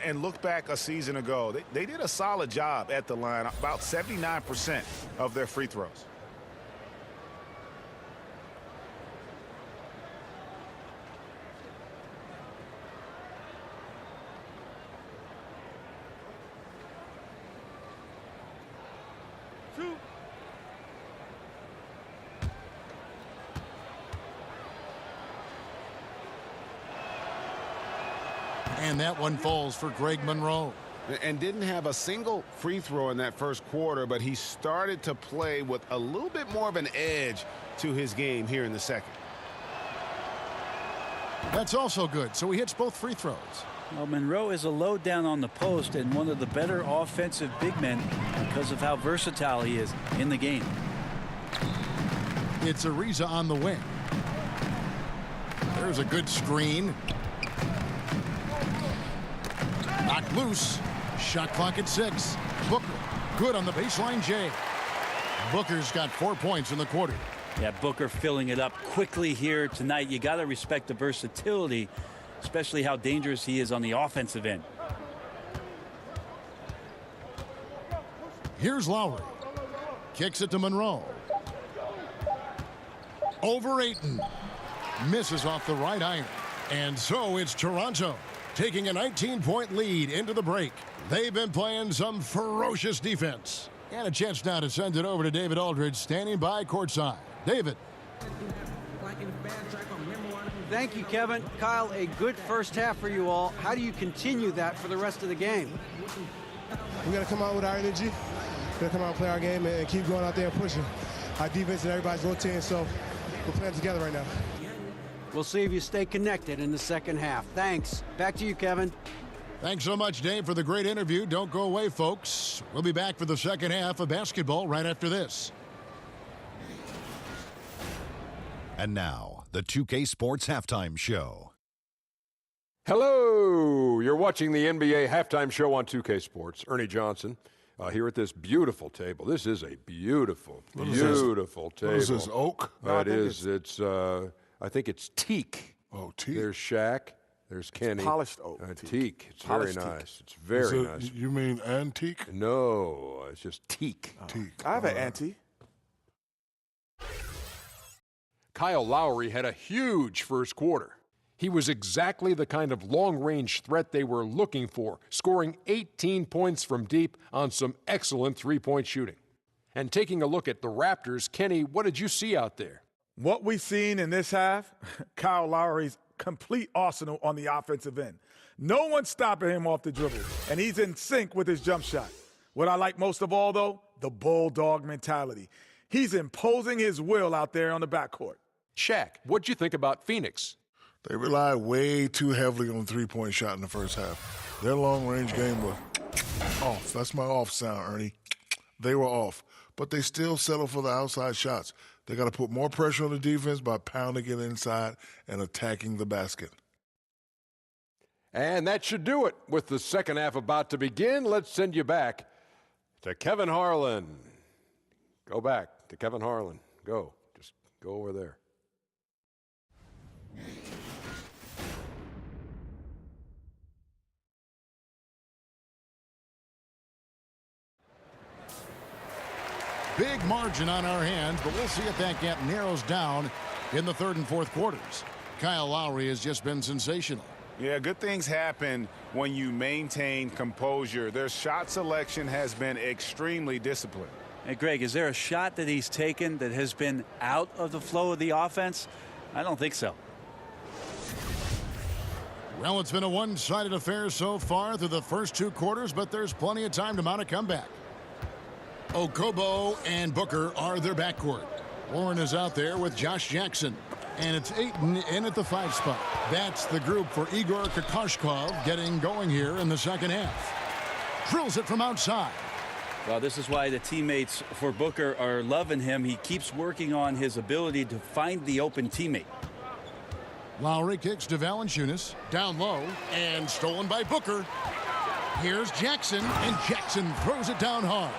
And look back a season ago. They did a solid job at the line, about 79% of their free throws. And that one falls for Greg Monroe. And didn't have a single free throw in that first quarter, but he started to play with a little bit more of an edge to his game here in the second. That's also good, so he hits both free throws. Well, Monroe is a low down on the post and one of the better offensive big men because of how versatile he is in the game. It's Ariza on the wing. There's a good screen. Knocked loose. Shot clock at 6. Booker, good on the baseline J. Booker's got 4 points in the quarter. Yeah, Booker filling it up quickly here tonight. You got to respect the versatility, especially how dangerous he is on the offensive end. Here's Lowry. Kicks it to Monroe. Over Ayton. Misses off the right iron. And so it's Toronto taking a 19-point lead into the break. They've been playing some ferocious defense. And a chance now to send it over to David Aldridge, standing by courtside. David. Thank you, Kevin. Kyle, a good first half for you all. How do you continue that for the rest of the game? We got to come out with our energy. We got to come out and play our game and keep going out there and pushing. Our defense and everybody's rotating, so we're playing together right now. We'll see if you stay connected in the second half. Thanks. Back to you, Kevin. Thanks so much, Dave, for the great interview. Don't go away, folks. We'll be back for the second half of basketball right after this. And now, the 2K Sports Halftime Show. Hello! You're watching the NBA Halftime Show on 2K Sports. Ernie Johnson here at this beautiful table. This is a beautiful table. What is this, oak? It is. It's, I think it's teak. Oh, teak. There's Shaq. There's Kenny. It's polished oak. Teak. It's Polished very teak. nice. It's very nice. You mean antique? No, it's just teak. Teak. I have an ante. Kyle Lowry had a huge first quarter. He was exactly the kind of long-range threat they were looking for, scoring 18 points from deep on some excellent three-point shooting. And taking a look at the Raptors, Kenny, what did you see out there? What we've seen in this half, Kyle Lowry's complete arsenal on the offensive end. No one's stopping him off the dribble, and he's in sync with his jump shot. What I like most of all, though, the bulldog mentality. He's imposing his will out there on the backcourt. Shaq, what'd you think about Phoenix? They relied way too heavily on the three-point shot in the first half. Their long-range game was off. That's my off sound, Ernie. They were off. But they still settle for the outside shots. They got to put more pressure on the defense by pounding it inside and attacking the basket. And that should do it. With the second half about to begin, let's send you back to Kevin Harlan. Go back to Kevin Harlan. Go. Just go over there. big margin on our hands, but we'll see if that gap narrows down in the third and fourth quarters. Kyle Lowry has just been sensational. Yeah, good things happen when you maintain composure. Their shot selection has been extremely disciplined. Hey, Greg, is there a shot that he's taken that has been out of the flow of the offense? I don't think so. Well, it's been a one-sided affair so far through the first two quarters, but there's plenty of time to mount a comeback. Okobo and Booker are their backcourt. Warren is out there with Josh Jackson. And it's Ayton in at the 5 spot. That's the group for Igor Kokoshkov getting going here in the second half. Drills it from outside. Well, this is why the teammates for Booker are loving him. He keeps working on his ability to find the open teammate. Lowry kicks to Valanciunas. Down low and stolen by Booker. Here's Jackson, and Jackson throws it down hard.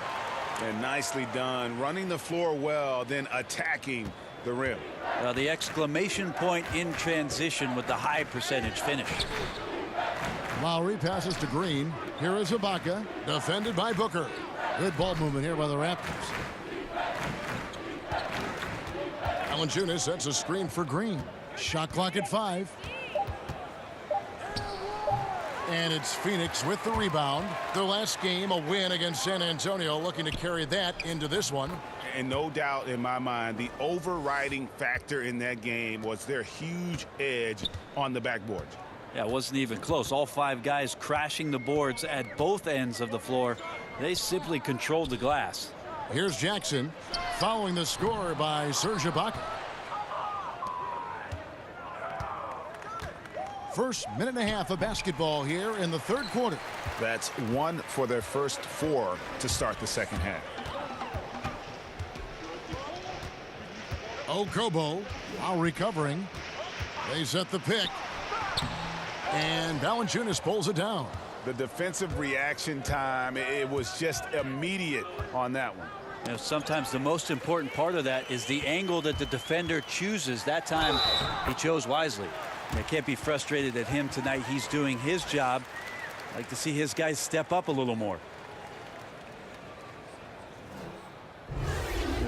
And nicely done. Running the floor well, then attacking the rim. The exclamation point in transition with the high percentage finish. Lowry passes to Green. Here is Ibaka, defended by Booker. Good ball movement here by the Raptors. Valanciunas sets a screen for Green. Shot clock at 5. And it's Phoenix with the rebound. Their last game, a win against San Antonio, looking to carry that into this one. And no doubt in my mind, the overriding factor in that game was their huge edge on the backboard. Yeah, it wasn't even close. All 5 guys crashing the boards at both ends of the floor. They simply controlled the glass. Here's Jackson following the score by Serge Ibaka. First minute and a half of basketball here in the third quarter. That's 1 for their first 4 to start the second half. Okobo while recovering. They set the pick. And Valanciunas pulls it down. The defensive reaction time, it was just immediate on that one. You know, sometimes the most important part of that is the angle that the defender chooses. That time he chose wisely. I can't be frustrated at him tonight. He's doing his job. I'd like to see his guys step up a little more.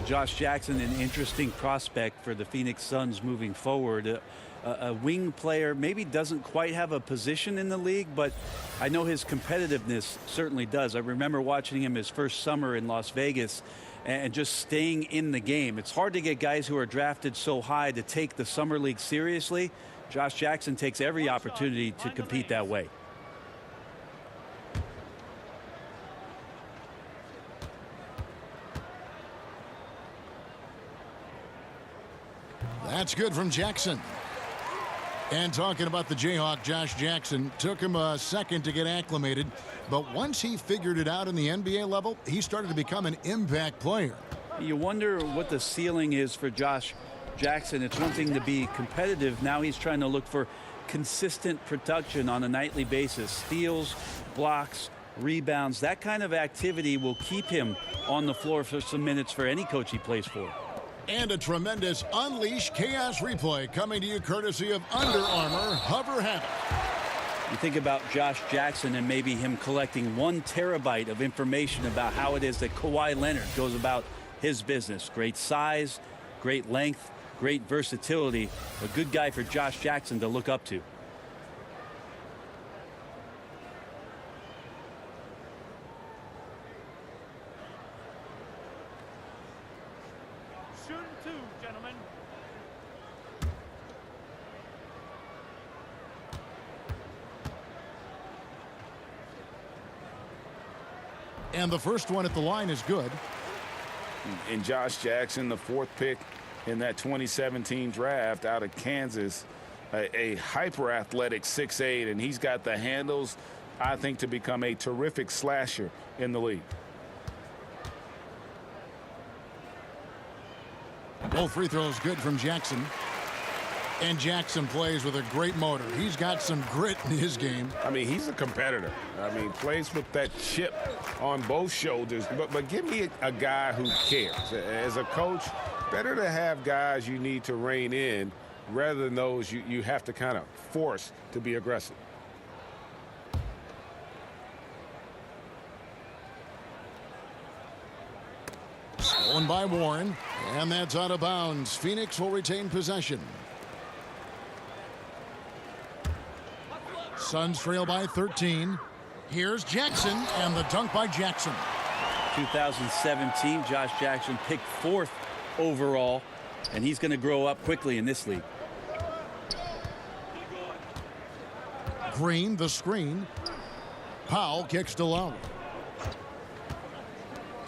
Josh Jackson, an interesting prospect for the Phoenix Suns moving forward. A wing player, maybe doesn't quite have a position in the league, but I know his competitiveness certainly does. I remember watching him his first summer in Las Vegas and just staying in the game. It's hard to get guys who are drafted so high to take the summer league seriously. Josh Jackson takes every opportunity to compete that way. That's good from Jackson. And talking about the Jayhawk, Josh Jackson, took him a second to get acclimated, but once he figured it out in the NBA level, he started to become an impact player. You wonder what the ceiling is for Josh Jackson. It's one thing to be competitive. Now he's trying to look for consistent production on a nightly basis. Steals, blocks, rebounds. That kind of activity will keep him on the floor for some minutes for any coach he plays for. And a tremendous Unleash Chaos replay coming to you courtesy of Under Armour Hover Habit. You think about Josh Jackson and maybe him collecting 1 terabyte of information about how it is that Kawhi Leonard goes about his business. Great size, great length, great versatility. A good guy for Josh Jackson to look up to. And the first one at the line is good. And Josh Jackson, the 4th pick in that 2017 draft out of Kansas, a hyper-athletic 6'8", and he's got the handles, I think, to become a terrific slasher in the league. Both free throws good from Jackson. And Jackson plays with a great motor. He's got some grit in his game. I mean, he's a competitor. I mean, plays with that chip on both shoulders. But give me a guy who cares. As a coach, better to have guys you need to rein in rather than those you have to kind of force to be aggressive. Stolen by Warren, and that's out of bounds. Phoenix will retain possession. Suns trail by 13. Here's Jackson, and the dunk by Jackson. 2017, Josh Jackson picked 4th overall, and he's going to grow up quickly in this league. Green, the screen. Powell kicks to Lowry.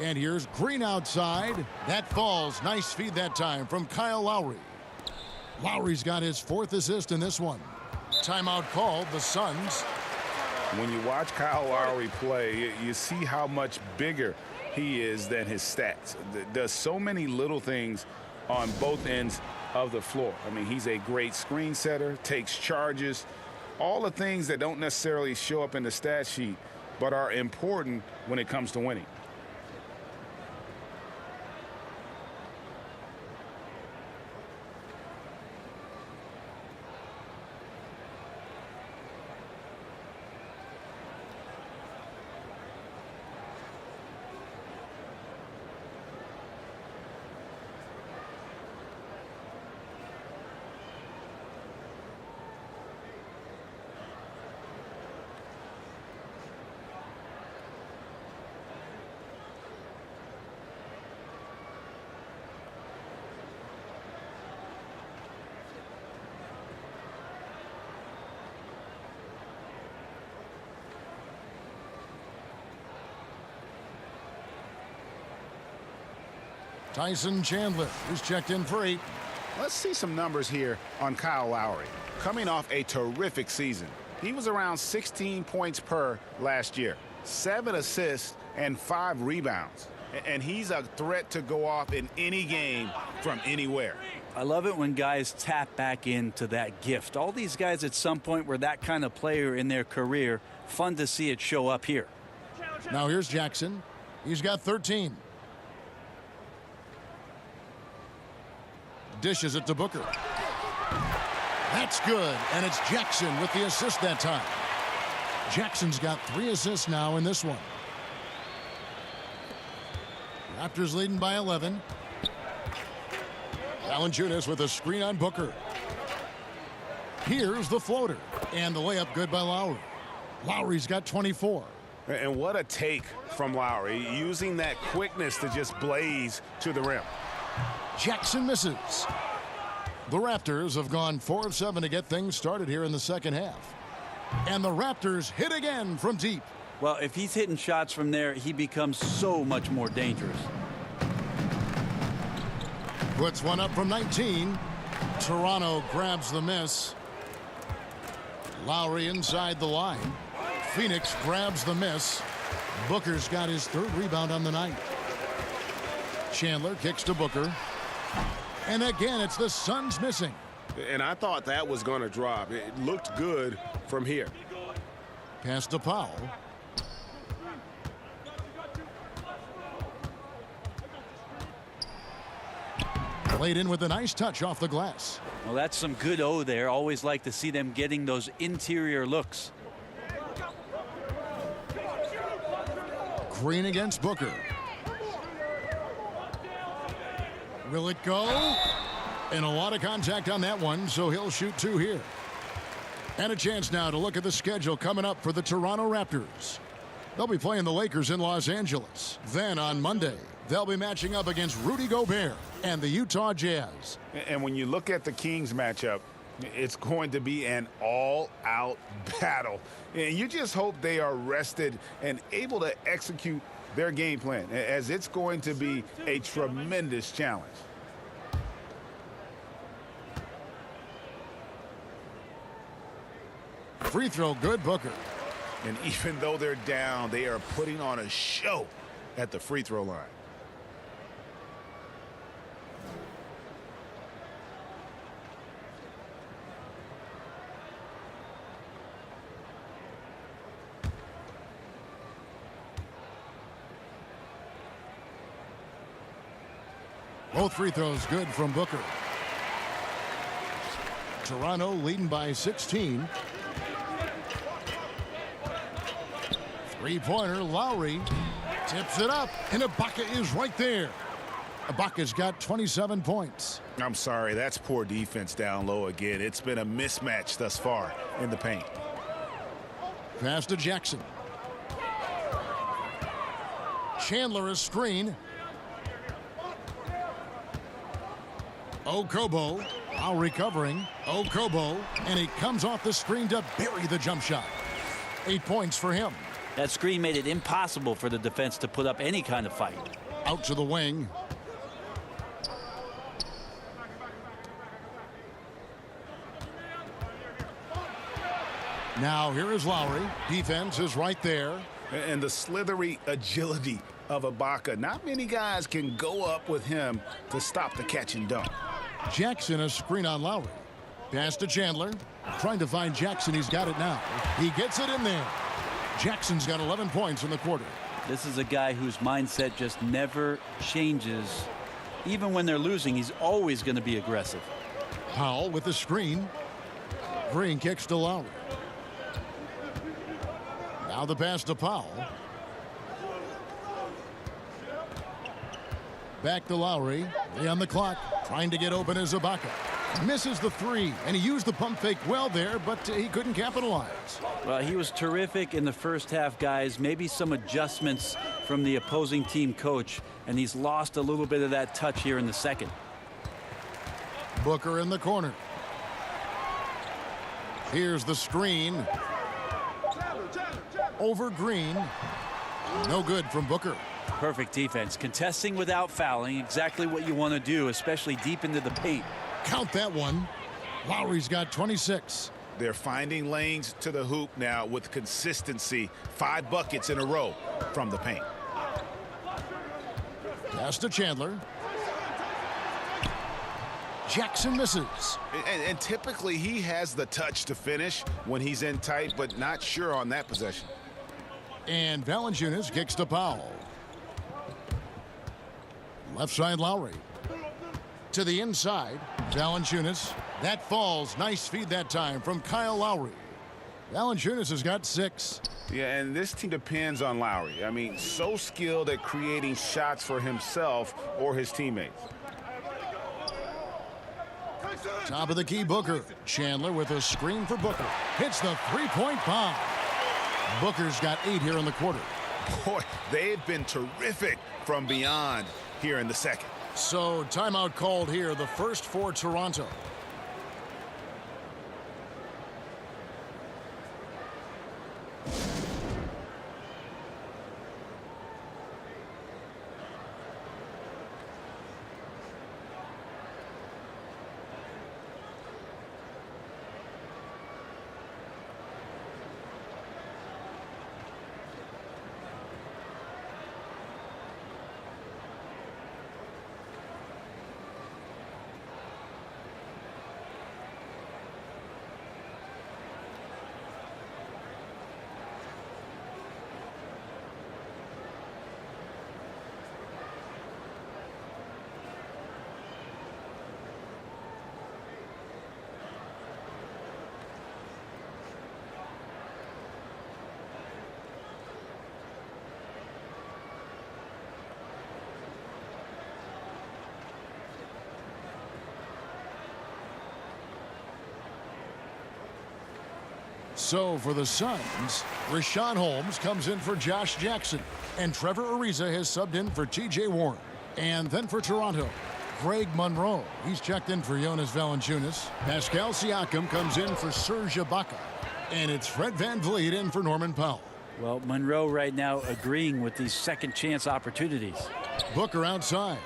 And here's Green outside. That falls. Nice feed that time from Kyle Lowry. Lowry's got his 4th assist in this one. Timeout called, the Suns. When you watch Kyle Lowry play, you see how much bigger he is than his stats. Does so many little things on both ends of the floor. I mean, he's a great screen setter, takes charges, all the things that don't necessarily show up in the stat sheet, but are important when it comes to winning. Tyson Chandler is checked in for 8. Let's see some numbers here on Kyle Lowry. Coming off a terrific season. He was around 16 points per last year, 7 assists and 5 rebounds. And he's a threat to go off in any game from anywhere. I love it when guys tap back into that gift. All these guys at some point were that kind of player in their career. Fun to see it show up here. Now here's Jackson. He's got 13. Dishes it to Booker. That's good, and it's Jackson with the assist that time. Jackson's got 3 assists now in this one. Raptors leading by 11. Valanciunas with a screen on Booker. Here's the floater, and the layup good by Lowry. Lowry's got 24. And what a take from Lowry, using that quickness to just blaze to the rim. Jackson misses. The Raptors have gone 4 of 7 to get things started here in the second half. And the Raptors hit again from deep. Well, if he's hitting shots from there, he becomes so much more dangerous. Puts one up from 19. Toronto grabs the miss. Lowry inside the line. Phoenix grabs the miss. Booker's got his 3rd rebound on the night. Chandler kicks to Booker. And again, it's the Suns missing. And I thought that was going to drop. It looked good from here. Pass to Powell. Played in with a nice touch off the glass. Well, that's some good O there. Always like to see them getting those interior looks. Green against Booker. Will it go? And a lot of contact on that one, so he'll shoot 2 here. And a chance now to look at the schedule coming up for the Toronto Raptors. They'll be playing the Lakers in Los Angeles. Then on Monday, they'll be matching up against Rudy Gobert and the Utah Jazz. And when you look at the Kings matchup, it's going to be an all-out battle. And you just hope they are rested and able to execute their game plan, as it's going to be a tremendous challenge. Free throw good, Booker. And even though they're down, they are putting on a show at the free throw line. Both free throws good from Booker. Toronto leading by 16. Three-pointer, Lowry tips it up, and Ibaka is right there. Ibaka's got 27 points. I'm sorry, that's poor defense down low again. It's been a mismatch thus far in the paint. Pass to Jackson. Chandler a screen. Okobo. Lowry covering. Okobo. And he comes off the screen to bury the jump shot. 8 points for him. That screen made it impossible for the defense to put up any kind of fight. Out to the wing. Now here is Lowry. Defense is right there. And the slithery agility of Ibaka. Not many guys can go up with him to stop the catch and dunk. Jackson a screen on Lowry. Pass to Chandler. Trying to find Jackson. He's got it now. He gets it in there. Jackson's got 11 points in the quarter. This is a guy whose mindset just never changes. Even when they're losing, he's always going to be aggressive. Powell with the screen. Green kicks to Lowry. Now the pass to Powell. Back to Lowry. 3 on the clock. Trying to get open is Ibaka. Misses the 3, and he used the pump fake well there, but he couldn't capitalize. Well, he was terrific in the first half, guys. Maybe some adjustments from the opposing team coach, and he's lost a little bit of that touch here in the second. Booker in the corner. Here's the screen. Over Green. No good from Booker. Perfect defense. Contesting without fouling. Exactly what you want to do, especially deep into the paint. Count that one. Lowry's got 26. They're finding lanes to the hoop now with consistency. 5 buckets in a row from the paint. Pass to Chandler. Jackson misses. And typically he has the touch to finish when he's in tight, but not sure on that possession. And Valanciunas kicks to Powell. Left side Lowry. To the inside. Valanciunas. That falls. Nice feed that time from Kyle Lowry. Valanciunas has got 6. Yeah, and this team depends on Lowry. I mean, so skilled at creating shots for himself or his teammates. Top of the key, Booker. Chandler with a screen for Booker. Hits the 3-point bomb. Booker's got 8 here in the quarter. Boy, they've been terrific from beyond here in the second. So timeout called here, the first for Toronto. So for the Suns, Rashawn Holmes comes in for Josh Jackson, and Trevor Ariza has subbed in for T.J. Warren. And then for Toronto, Greg Monroe. He's checked in for Jonas Valanciunas. Pascal Siakam comes in for Serge Ibaka. And it's Fred VanVleet in for Norman Powell. Well, Monroe right now agreeing with these second chance opportunities. Booker outside.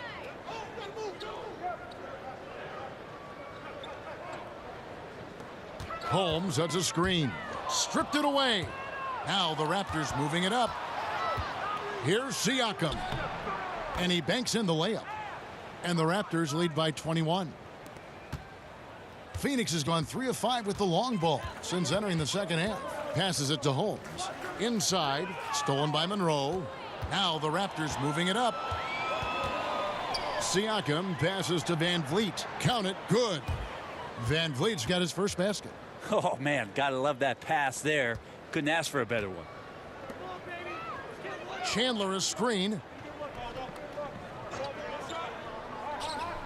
Holmes sets a screen. Stripped it away. Now the Raptors moving it up. Here's Siakam. And he banks in the layup. And the Raptors lead by 21. Phoenix has gone 3 of 5 with the long ball since entering the second half. Passes it to Holmes. Inside. Stolen by Monroe. Now the Raptors moving it up. Siakam passes to VanVleet. Count it. Good. VanVleet's got his first basket. Oh, man, gotta love that pass there. Couldn't ask for a better one. Chandler a screen.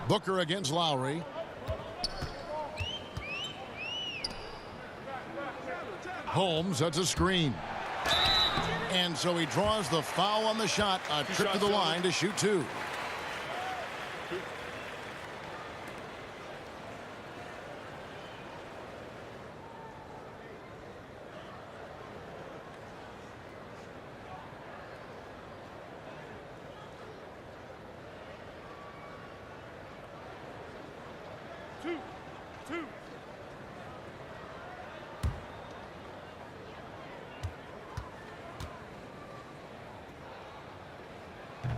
Booker against Lowry. Holmes, that's a screen. And so he draws the foul on the shot. A trip to the line to shoot 2.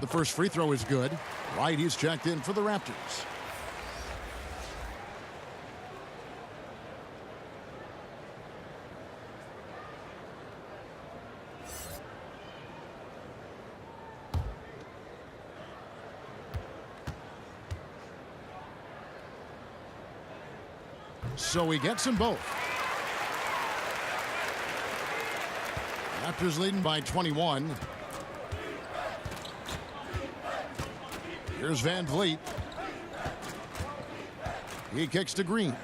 The first free throw is good. Right, he's checked in for the Raptors. So he gets them both. Raptors leading by 21. Here's Van Vliet. He kicks to Green.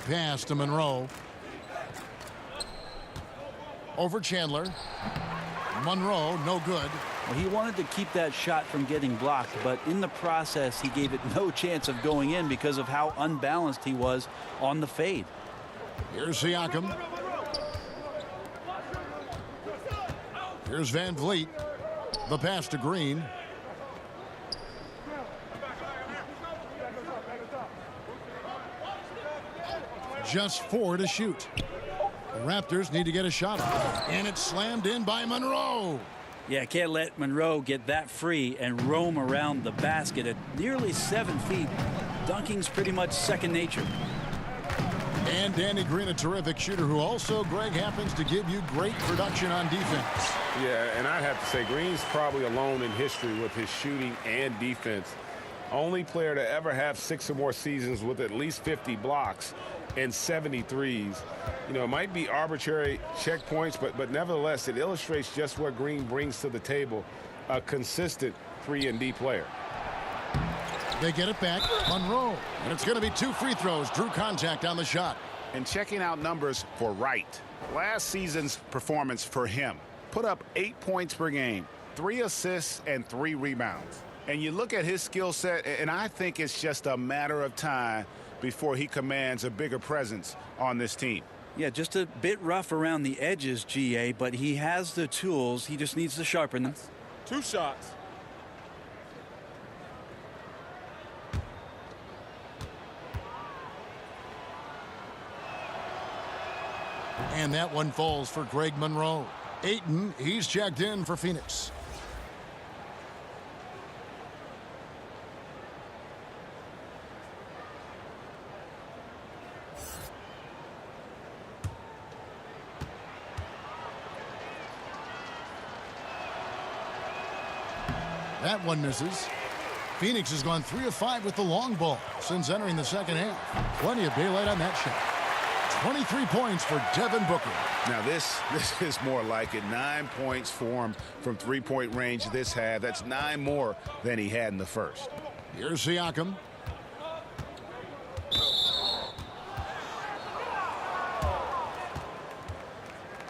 Pass to Monroe. Over Chandler. Monroe, no good. Well, he wanted to keep that shot from getting blocked, but in the process, he gave it no chance of going in because of how unbalanced he was on the fade. Here's Siakam. Here's Van Vliet. The pass to Green. Just 4 to shoot. The Raptors need to get a shot off. And it's slammed in by Monroe. Yeah, can't let Monroe get that free and roam around the basket at nearly 7 feet. Dunking's pretty much second nature. And Danny Green, a terrific shooter who also, Greg, happens to give you great production on defense. Yeah, and I'd have to say Green's probably alone in history with his shooting and defense. Only player to ever have 6 or more seasons with at least 50 blocks and 73s. You know, it might be arbitrary checkpoints, but nevertheless, it illustrates just what Green brings to the table. A consistent 3-and-D player. They get it back. Monroe. And it's going to be 2 free throws. Drew contact on the shot. And checking out numbers for Wright. Last season's performance for him. Put up 8 points per game, 3 assists, and 3 rebounds. And you look at his skill set, and I think it's just a matter of time before he commands a bigger presence on this team. Yeah, just a bit rough around the edges, GA, but he has the tools. He just needs to sharpen them. 2 shots. And that one falls for Greg Monroe. Ayton, he's checked in for Phoenix. That one misses. Phoenix has gone 3 of 5 with the long ball since entering the second half. Plenty of daylight on that shot. 23 points for Devin Booker. Now this is more like it. 9 points for him from three-point range this half. That's 9 more than he had in the first. Here's Siakam.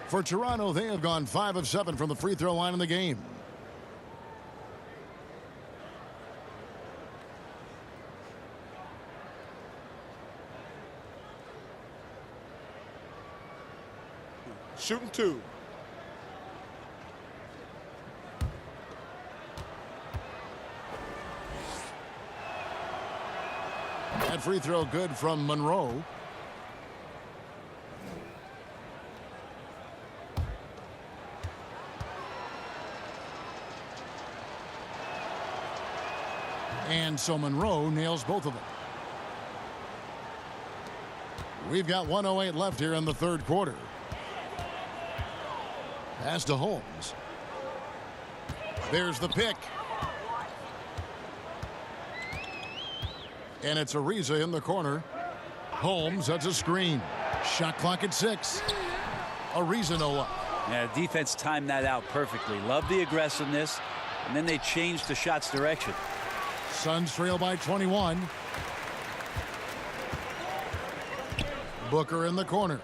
For Toronto, they have gone 5 of 7 from the free throw line in the game. Shooting 2. That free throw good from Monroe. And so Monroe nails both of them. We've got 1:08 left here in the third quarter. Pass to Holmes. There's the pick. And it's Ariza in the corner. Holmes, that's a screen. Shot clock at 6. Ariza no up. Yeah, defense timed that out perfectly. Love the aggressiveness, and then they changed the shot's direction. Suns trail by 21. Booker in the corner.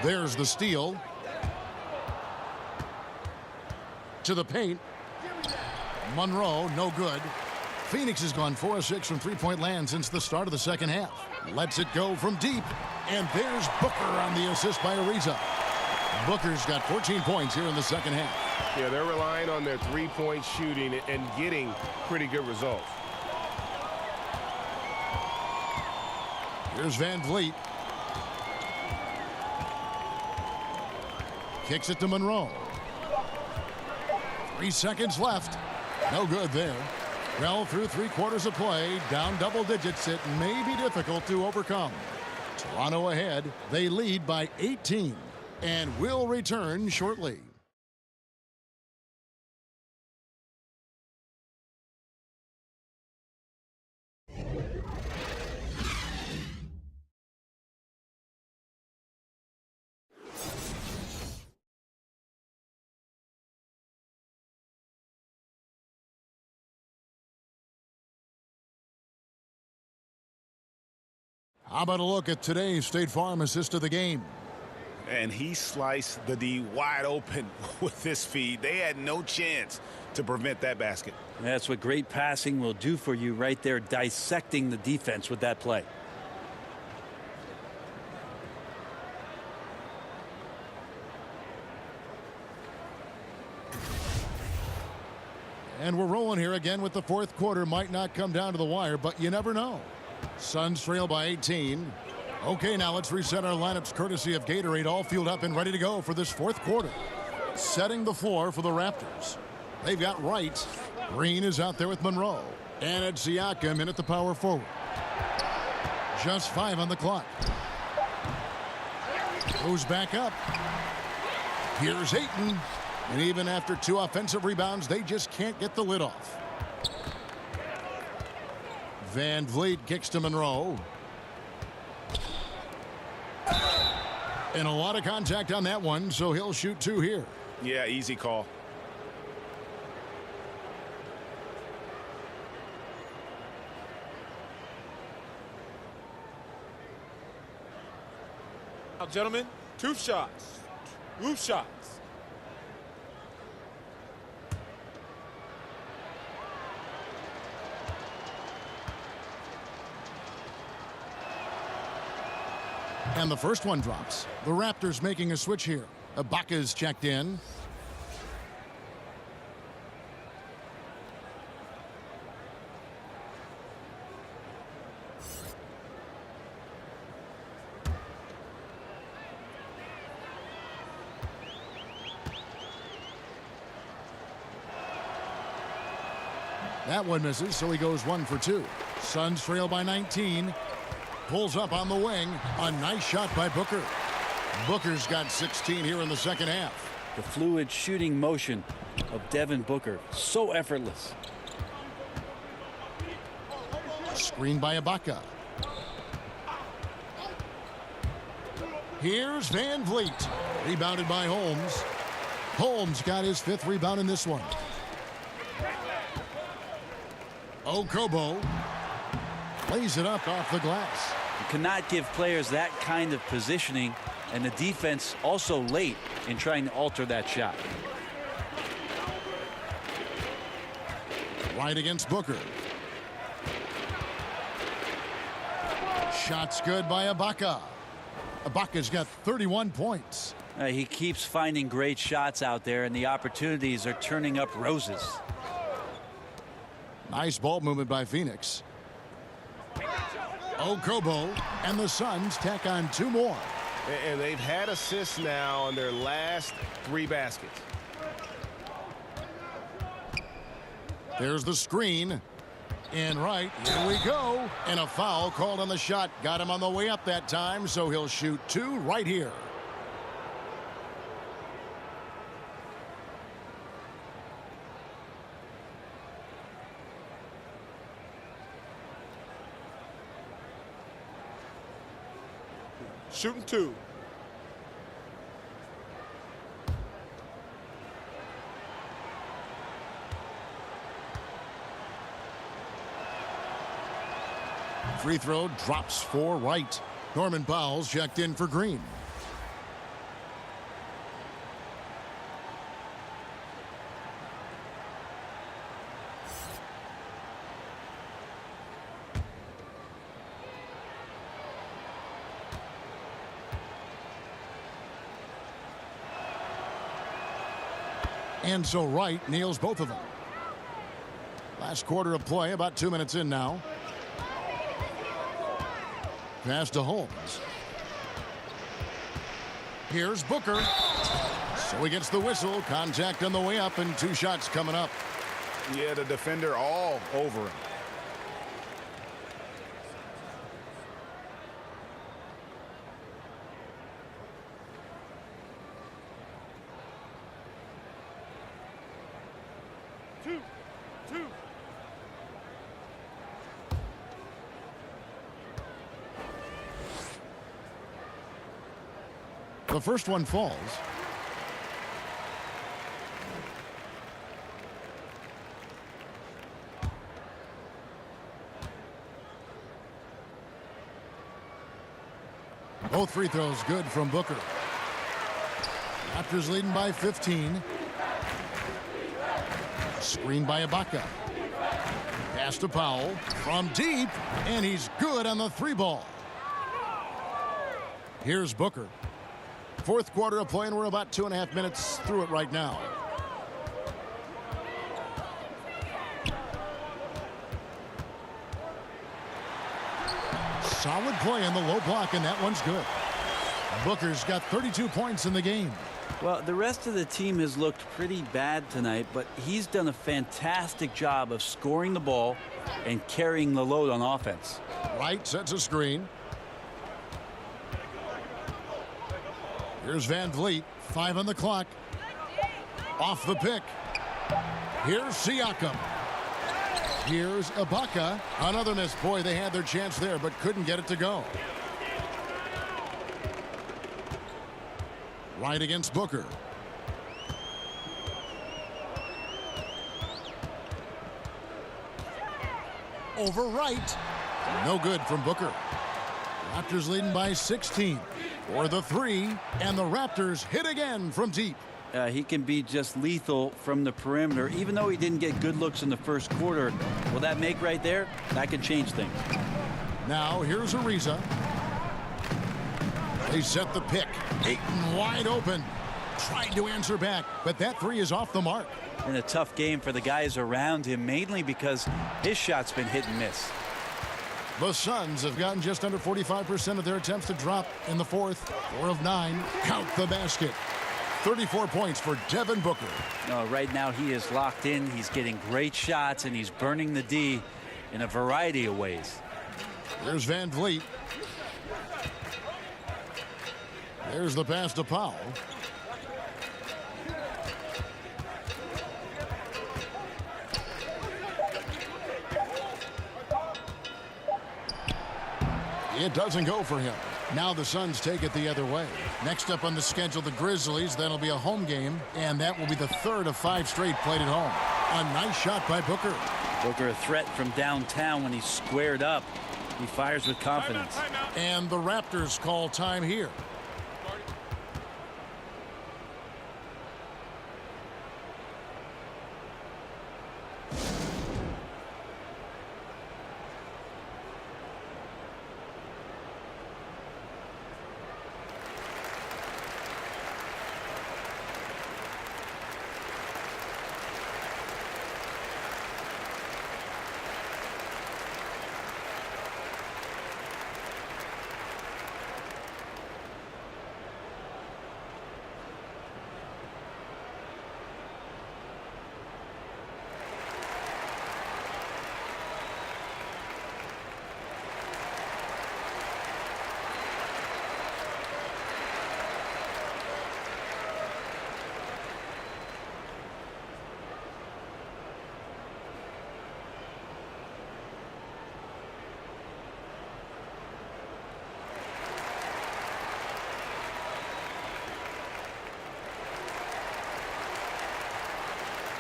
There's the steal. To the paint. Monroe, no good. Phoenix has gone 4 of 6 from three-point land since the start of the second half. Lets it go from deep. And there's Booker on the assist by Ariza. Booker's got 14 points here in the second half. Yeah, they're relying on their three-point shooting and getting pretty good results. Here's Van Vliet. Kicks it to Monroe. 3 seconds left. No good there. Well, through 3 quarters of play, down double digits, it may be difficult to overcome. Toronto ahead. They lead by 18 and will return shortly. How about a look at today's State Farm assist of the game? And he sliced the D wide open with this feed. They had no chance to prevent that basket. That's what great passing will do for you right there, dissecting the defense with that play. And we're rolling here again with the fourth quarter. Might not come down to the wire, but you never know. Suns trail by 18. Okay, now let's reset our lineups courtesy of Gatorade, all fueled up and ready to go for this fourth quarter. Setting the floor for the Raptors. They've got Wright. Green is out there with Monroe. And it's Siakam in at the power forward. Just 5 on the clock. Goes back up. Here's Ayton. And even after 2 offensive rebounds, they just can't get the lid off. Van Vliet kicks to Monroe. And a lot of contact on that one, so he'll shoot 2 here. Yeah, easy call. Now, gentlemen, 2 shots. 2 shots. And the first one drops. The Raptors making a switch here. Ibaka's checked in. That one misses, so he goes 1 for 2. Suns trail by 19. Pulls up on the wing. A nice shot by Booker. Booker's got 16 here in the second half. The fluid shooting motion of Devin Booker. So effortless. Screen by Ibaka. Here's Van Vliet. Rebounded by Holmes. Holmes got his 5th rebound in this one. Okobo lays it up off the glass. You cannot give players that kind of positioning, and the defense also late in trying to alter that shot. Right against Booker. Shots good by Ibaka. Ibaka's got 31 points. He keeps finding great shots out there, and the opportunities are turning up roses. Nice ball movement by Phoenix. Okobo, and the Suns tack on 2 more. And they've had assists now on their last 3 baskets. There's the screen. And right, here we go. And a foul called on the shot. Got him on the way up that time, so he'll shoot 2 right here. Shooting 2. Free throw drops for Wright. Norman Powell's checked in for Green. And so Wright nails both of them. Last quarter of play, about 2 minutes in now. Pass to Holmes. Here's Booker. So he gets the whistle. Contact on the way up and 2 shots coming up. Yeah, the defender all over him. The first one falls. Both free throws good from Booker. Raptors leading by 15. Screen by Ibaka. Pass to Powell from deep, and he's good on the 3-ball. Here's Booker. Fourth quarter of play, and we're about 2.5 minutes through it right now. Solid play in the low block, and that one's good. Booker's got 32 points in the game. Well, the rest of the team has looked pretty bad tonight, but he's done a fantastic job of scoring the ball and carrying the load on offense. Wright sets a screen. Here's Van Vliet, 5 on the clock. Off the pick. Here's Siakam. Here's Ibaka. Another miss. Boy, they had their chance there, but couldn't get it to go. Right against Booker. Over Wright. No good from Booker. Raptors leading by 16. For the 3, and the Raptors hit again from deep. He can be just lethal from the perimeter, even though he didn't get good looks in the first quarter. Will that make right there? That can change things. Now here's Ariza. They set the pick. Ayton wide open. Tried to answer back, but that 3 is off the mark. And a tough game for the guys around him, mainly because his shot's been hit and miss. The Suns have gotten just under 45% of their attempts to drop in the fourth. 4 of 9. Count the basket. 34 points for Devin Booker. Right now he is locked in. He's getting great shots, and he's burning the D in a variety of ways. There's Van Vliet. There's the pass to Powell. It doesn't go for him. Now the Suns take it the other way. Next up on the schedule, the Grizzlies. That'll be a home game, and that will be the 3rd of 5 straight played at home. A nice shot by Booker. Booker, a threat from downtown when he's squared up. He fires with confidence. And the Raptors call time here.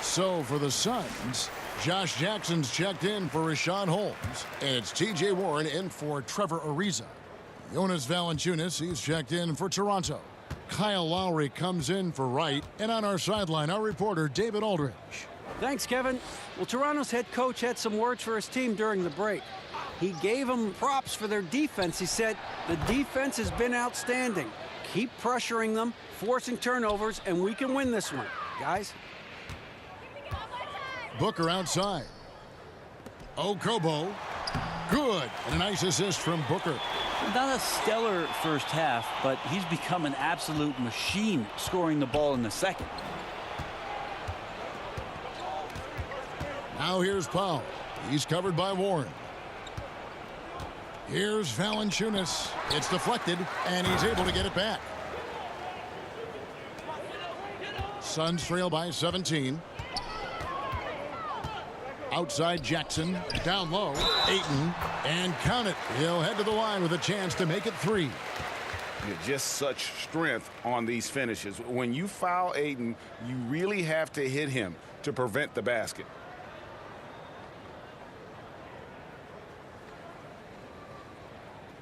So for the Suns, Josh Jackson's checked in for Rashawn Holmes, and it's T.J. Warren in for Trevor Ariza. Jonas Valanciunas, he's checked in for Toronto. Kyle Lowry comes in for Wright. And on our sideline, our reporter, David Aldridge. Thanks, Kevin. Well, Toronto's head coach had some words for his team during the break. He gave them props for their defense. He said, the defense has been outstanding. Keep pressuring them, forcing turnovers, and we can win this one. Guys. Booker outside. Okobo. Good. And a nice assist from Booker. Not a stellar first half, but he's become an absolute machine scoring the ball in the second. Now here's Powell. He's covered by Warren. Here's Valanciunas. It's deflected, and he's able to get it back. Suns trail by 17. Outside Jackson. Down low. Ayton. And count it. He'll head to the line with a chance to make it 3. Just such strength on these finishes. When you foul Ayton, you really have to hit him to prevent the basket.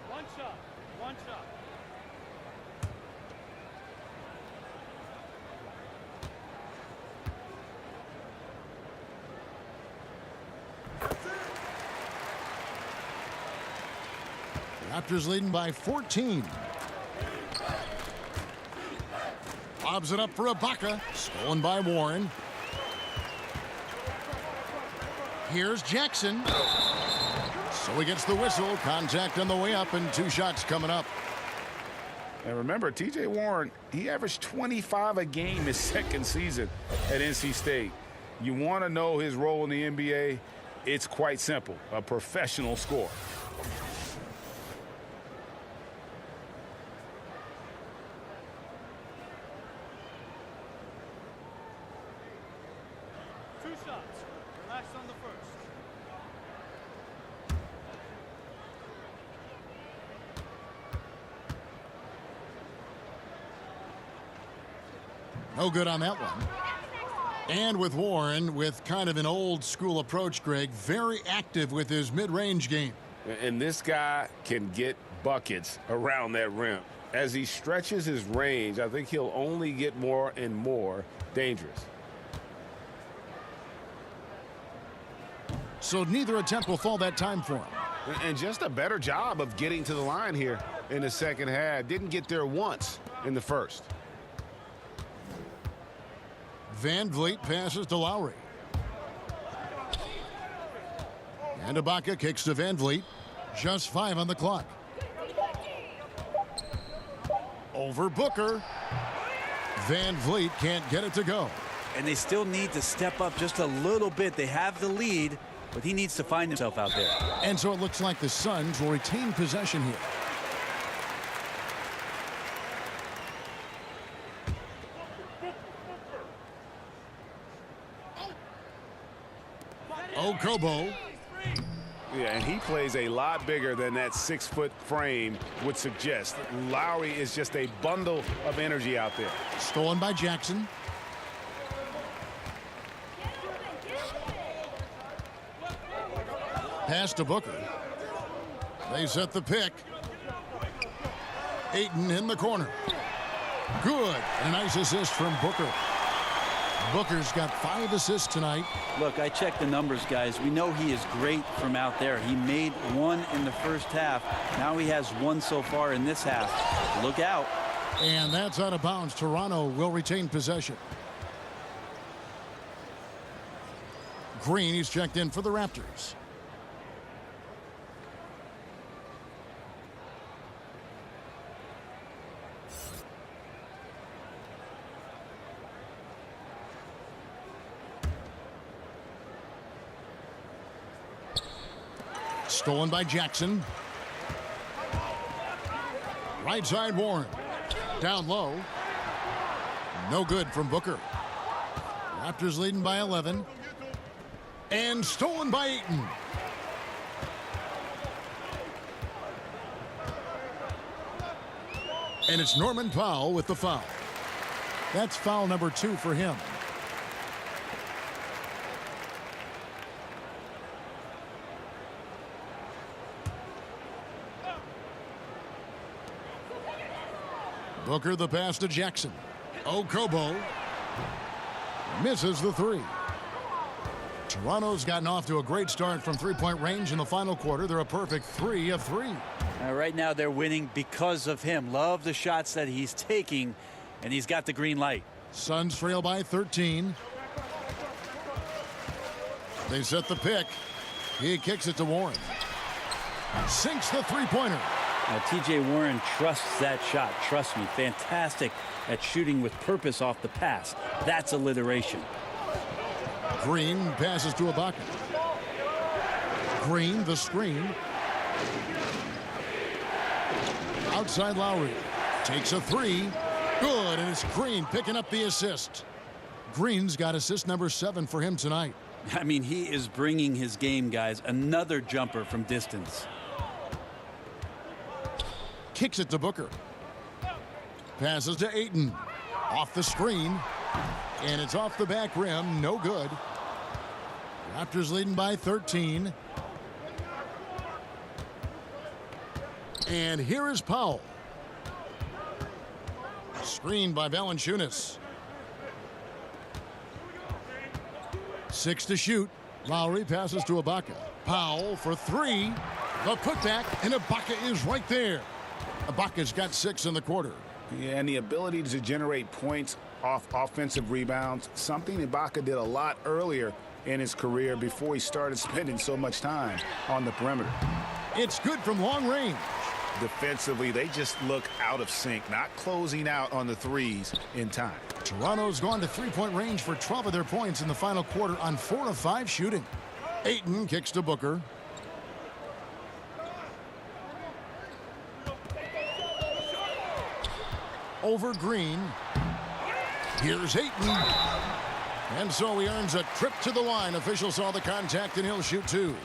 One shot. Raptors leading by 14. Lobs it up for Ibaka. Stolen by Warren. Here's Jackson. So he gets the whistle. Contact on the way up, and 2 shots coming up. And remember, T.J. Warren, he averaged 25 a game his second season at NC State. You want to know his role in the NBA? It's quite simple. A professional scorer. No good on that one. And with Warren, with kind of an old school approach, Greg, very active with his mid-range game. And this guy can get buckets around that rim. As he stretches his range, I think he'll only get more and more dangerous. So neither attempt will fall that time for him. And just a better job of getting to the line here in the second half. Didn't get there once in the first. Van Vliet passes to Lowry. And Ibaka kicks to Van Vliet. Just 5 on the clock. Over Booker. Van Vliet can't get it to go. And they still need to step up just a little bit. They have the lead, but he needs to find himself out there. And so it looks like the Suns will retain possession here. Okobo. Yeah, and he plays a lot bigger than that 6-foot frame would suggest. Lowry is just a bundle of energy out there. Stolen by Jackson. Pass to Booker. They set the pick. Ayton in the corner. Good. And a nice assist from Booker. Booker's got 5 assists tonight. Look, I checked the numbers, guys. We know he is great from out there. He made 1 in the first half. Now he has 1 so far in this half. Look out. And that's out of bounds. Toronto will retain possession. Green, he's checked in for the Raptors. Stolen by Jackson. Right side Warren. Down low. No good from Booker. Raptors leading by 11. And stolen by Ayton. And it's Norman Powell with the foul. That's foul number 2 for him. Booker the pass to Jackson. Okobo misses the three. Toronto's gotten off to a great start from three-point range in the final quarter. They're a perfect 3 of 3. Right now they're winning because of him. Love the shots that he's taking, and he's got the green light. Suns trail by 13. They set the pick. He kicks it to Warren. Sinks the three-pointer. Now, T.J. Warren trusts that shot. Trust me, fantastic at shooting with purpose off the pass. That's alliteration. Green passes to Ibaka. Green, the screen. Outside Lowry. Takes a three. Good, and it's Green picking up the assist. Green's got assist number 7 for him tonight. I mean, he is bringing his game, guys. Another jumper from distance. Kicks it to Booker. Passes to Ayton. Off the screen. And it's off the back rim. No good. Raptors leading by 13. And here is Powell. Screened by Valanciunas. 6 to shoot. Lowry passes to Ibaka. Powell for 3. The putback, and Ibaka is right there. Ibaka's got 6 in the quarter. Yeah, and the ability to generate points off offensive rebounds, something Ibaka did a lot earlier in his career before he started spending so much time on the perimeter. It's good from long range. Defensively, they just look out of sync, not closing out on the threes in time. Toronto's gone to three-point range for 12 of their points in the final quarter on 4 of 5 shooting. Ayton kicks to Booker. Over Green. Here's Ayton. And so he earns a trip to the line. Official saw the contact, and he'll shoot 2.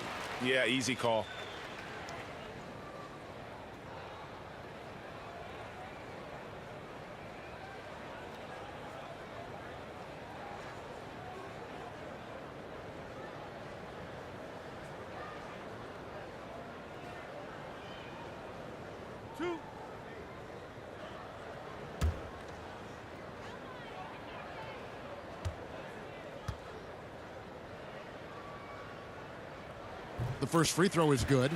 Yeah, easy call. The first free throw is good.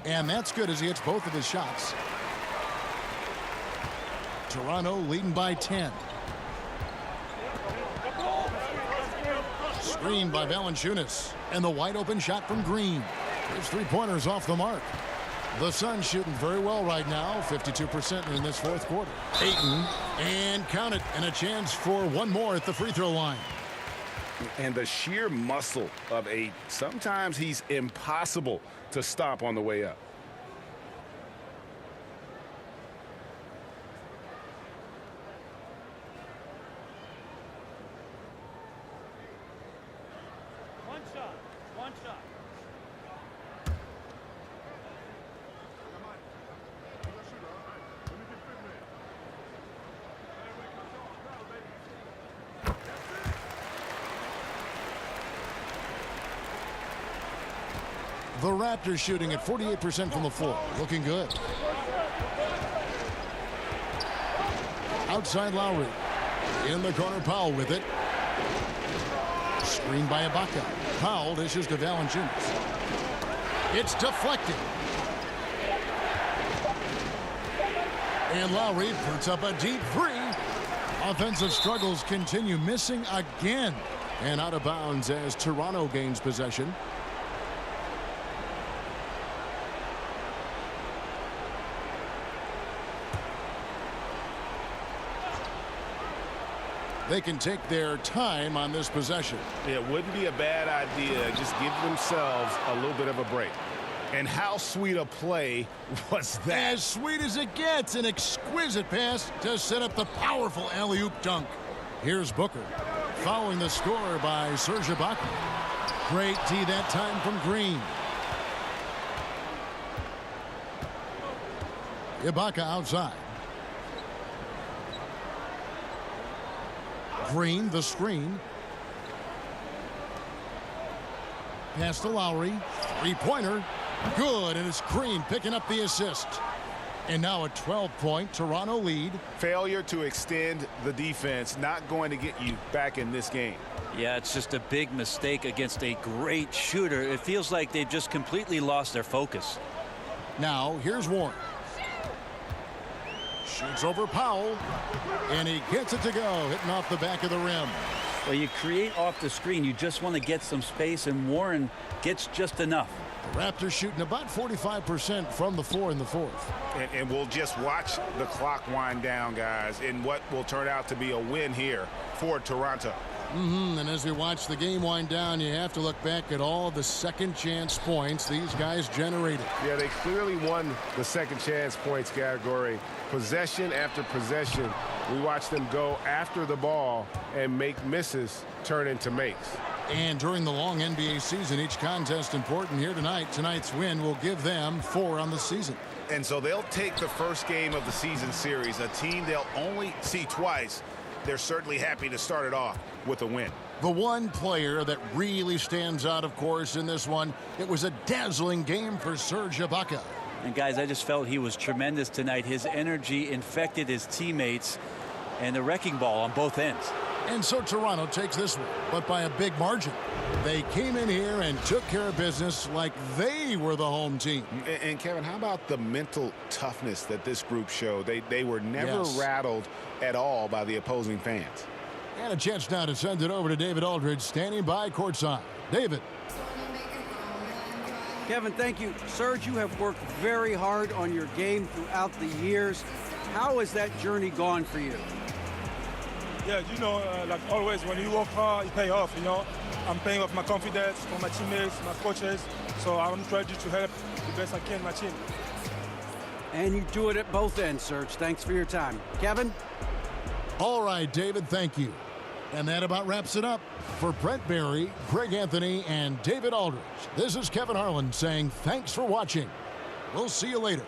And that's good as he hits both of his shots. Toronto leading by 10. Screened by Valanciunas. And the wide open shot from Green. His three-pointers off the mark. The Suns shooting very well right now. 52% in this fourth quarter. Ayton. And count it. And a chance for one more at the free throw line. And the sheer muscle of Ayton. Sometimes he's impossible to stop on the way up. One shot. The Raptors shooting at 48% from the floor. Looking good. Outside Lowry. In the corner, Powell with it. Screened by Ibaka. Powell dishes to Valanciunas. It's deflected. And Lowry puts up a deep 3. Offensive struggles continue, missing again. And out of bounds as Toronto gains possession. They can take their time on this possession. It wouldn't be a bad idea. Just give themselves a little bit of a break. And how sweet a play was that? As sweet as it gets. An exquisite pass to set up the powerful alley-oop dunk. Here's Booker. Following the score by Serge Ibaka. Great D that time from Green. Ibaka outside. Green, the screen. Pass to Lowry. Three-pointer. Good, and it's Green picking up the assist. And now a 12-point Toronto lead. Failure to extend the defense, not going to get you back in this game. Yeah, it's just a big mistake against a great shooter. It feels like they've just completely lost their focus. Now, here's Warren. Shoots over Powell, and he gets it to go, hitting off the back of the rim. Well, you create off the screen. You just want to get some space, and Warren gets just enough. The Raptors shooting about 45% from the floor in the fourth. And we'll just watch the clock wind down, guys, in what will turn out to be a win here for Toronto. And as we watch the game wind down, you have to look back at all the second chance points these guys generated. Yeah, they clearly won the second chance points category. Possession after possession, we watch them go after the ball and make misses turn into makes. And during the long NBA season, each contest important here tonight. Tonight's win will give them 4 on the season. And so they'll take the first game of the season series, a team they'll only see twice. They're certainly happy to start it off with a win. The one player that really stands out, of course, in this one, it was a dazzling game for Serge Ibaka. And, guys, I just felt he was tremendous tonight. His energy infected his teammates, and the wrecking ball on both ends. And so Toronto takes this one, but by a big margin. They came in here and took care of business like they were the home team. And Kevin, how about the mental toughness that this group showed? They were never rattled at all by the opposing fans. And a chance now to send it over to David Aldridge, standing by courtside. David. Kevin, thank you. Serge, you have worked very hard on your game throughout the years. How has that journey gone for you? Yeah, you know, like always, when you work hard, it pays off, you know. I'm paying off my confidence for my teammates, my coaches, so I'm trying to help the best I can my team. And you do it at both ends, Serge. Thanks for your time. Kevin? All right, David, thank you. And that about wraps it up. For Brent Barry, Greg Anthony, and David Aldridge, this is Kevin Harlan saying thanks for watching. We'll see you later.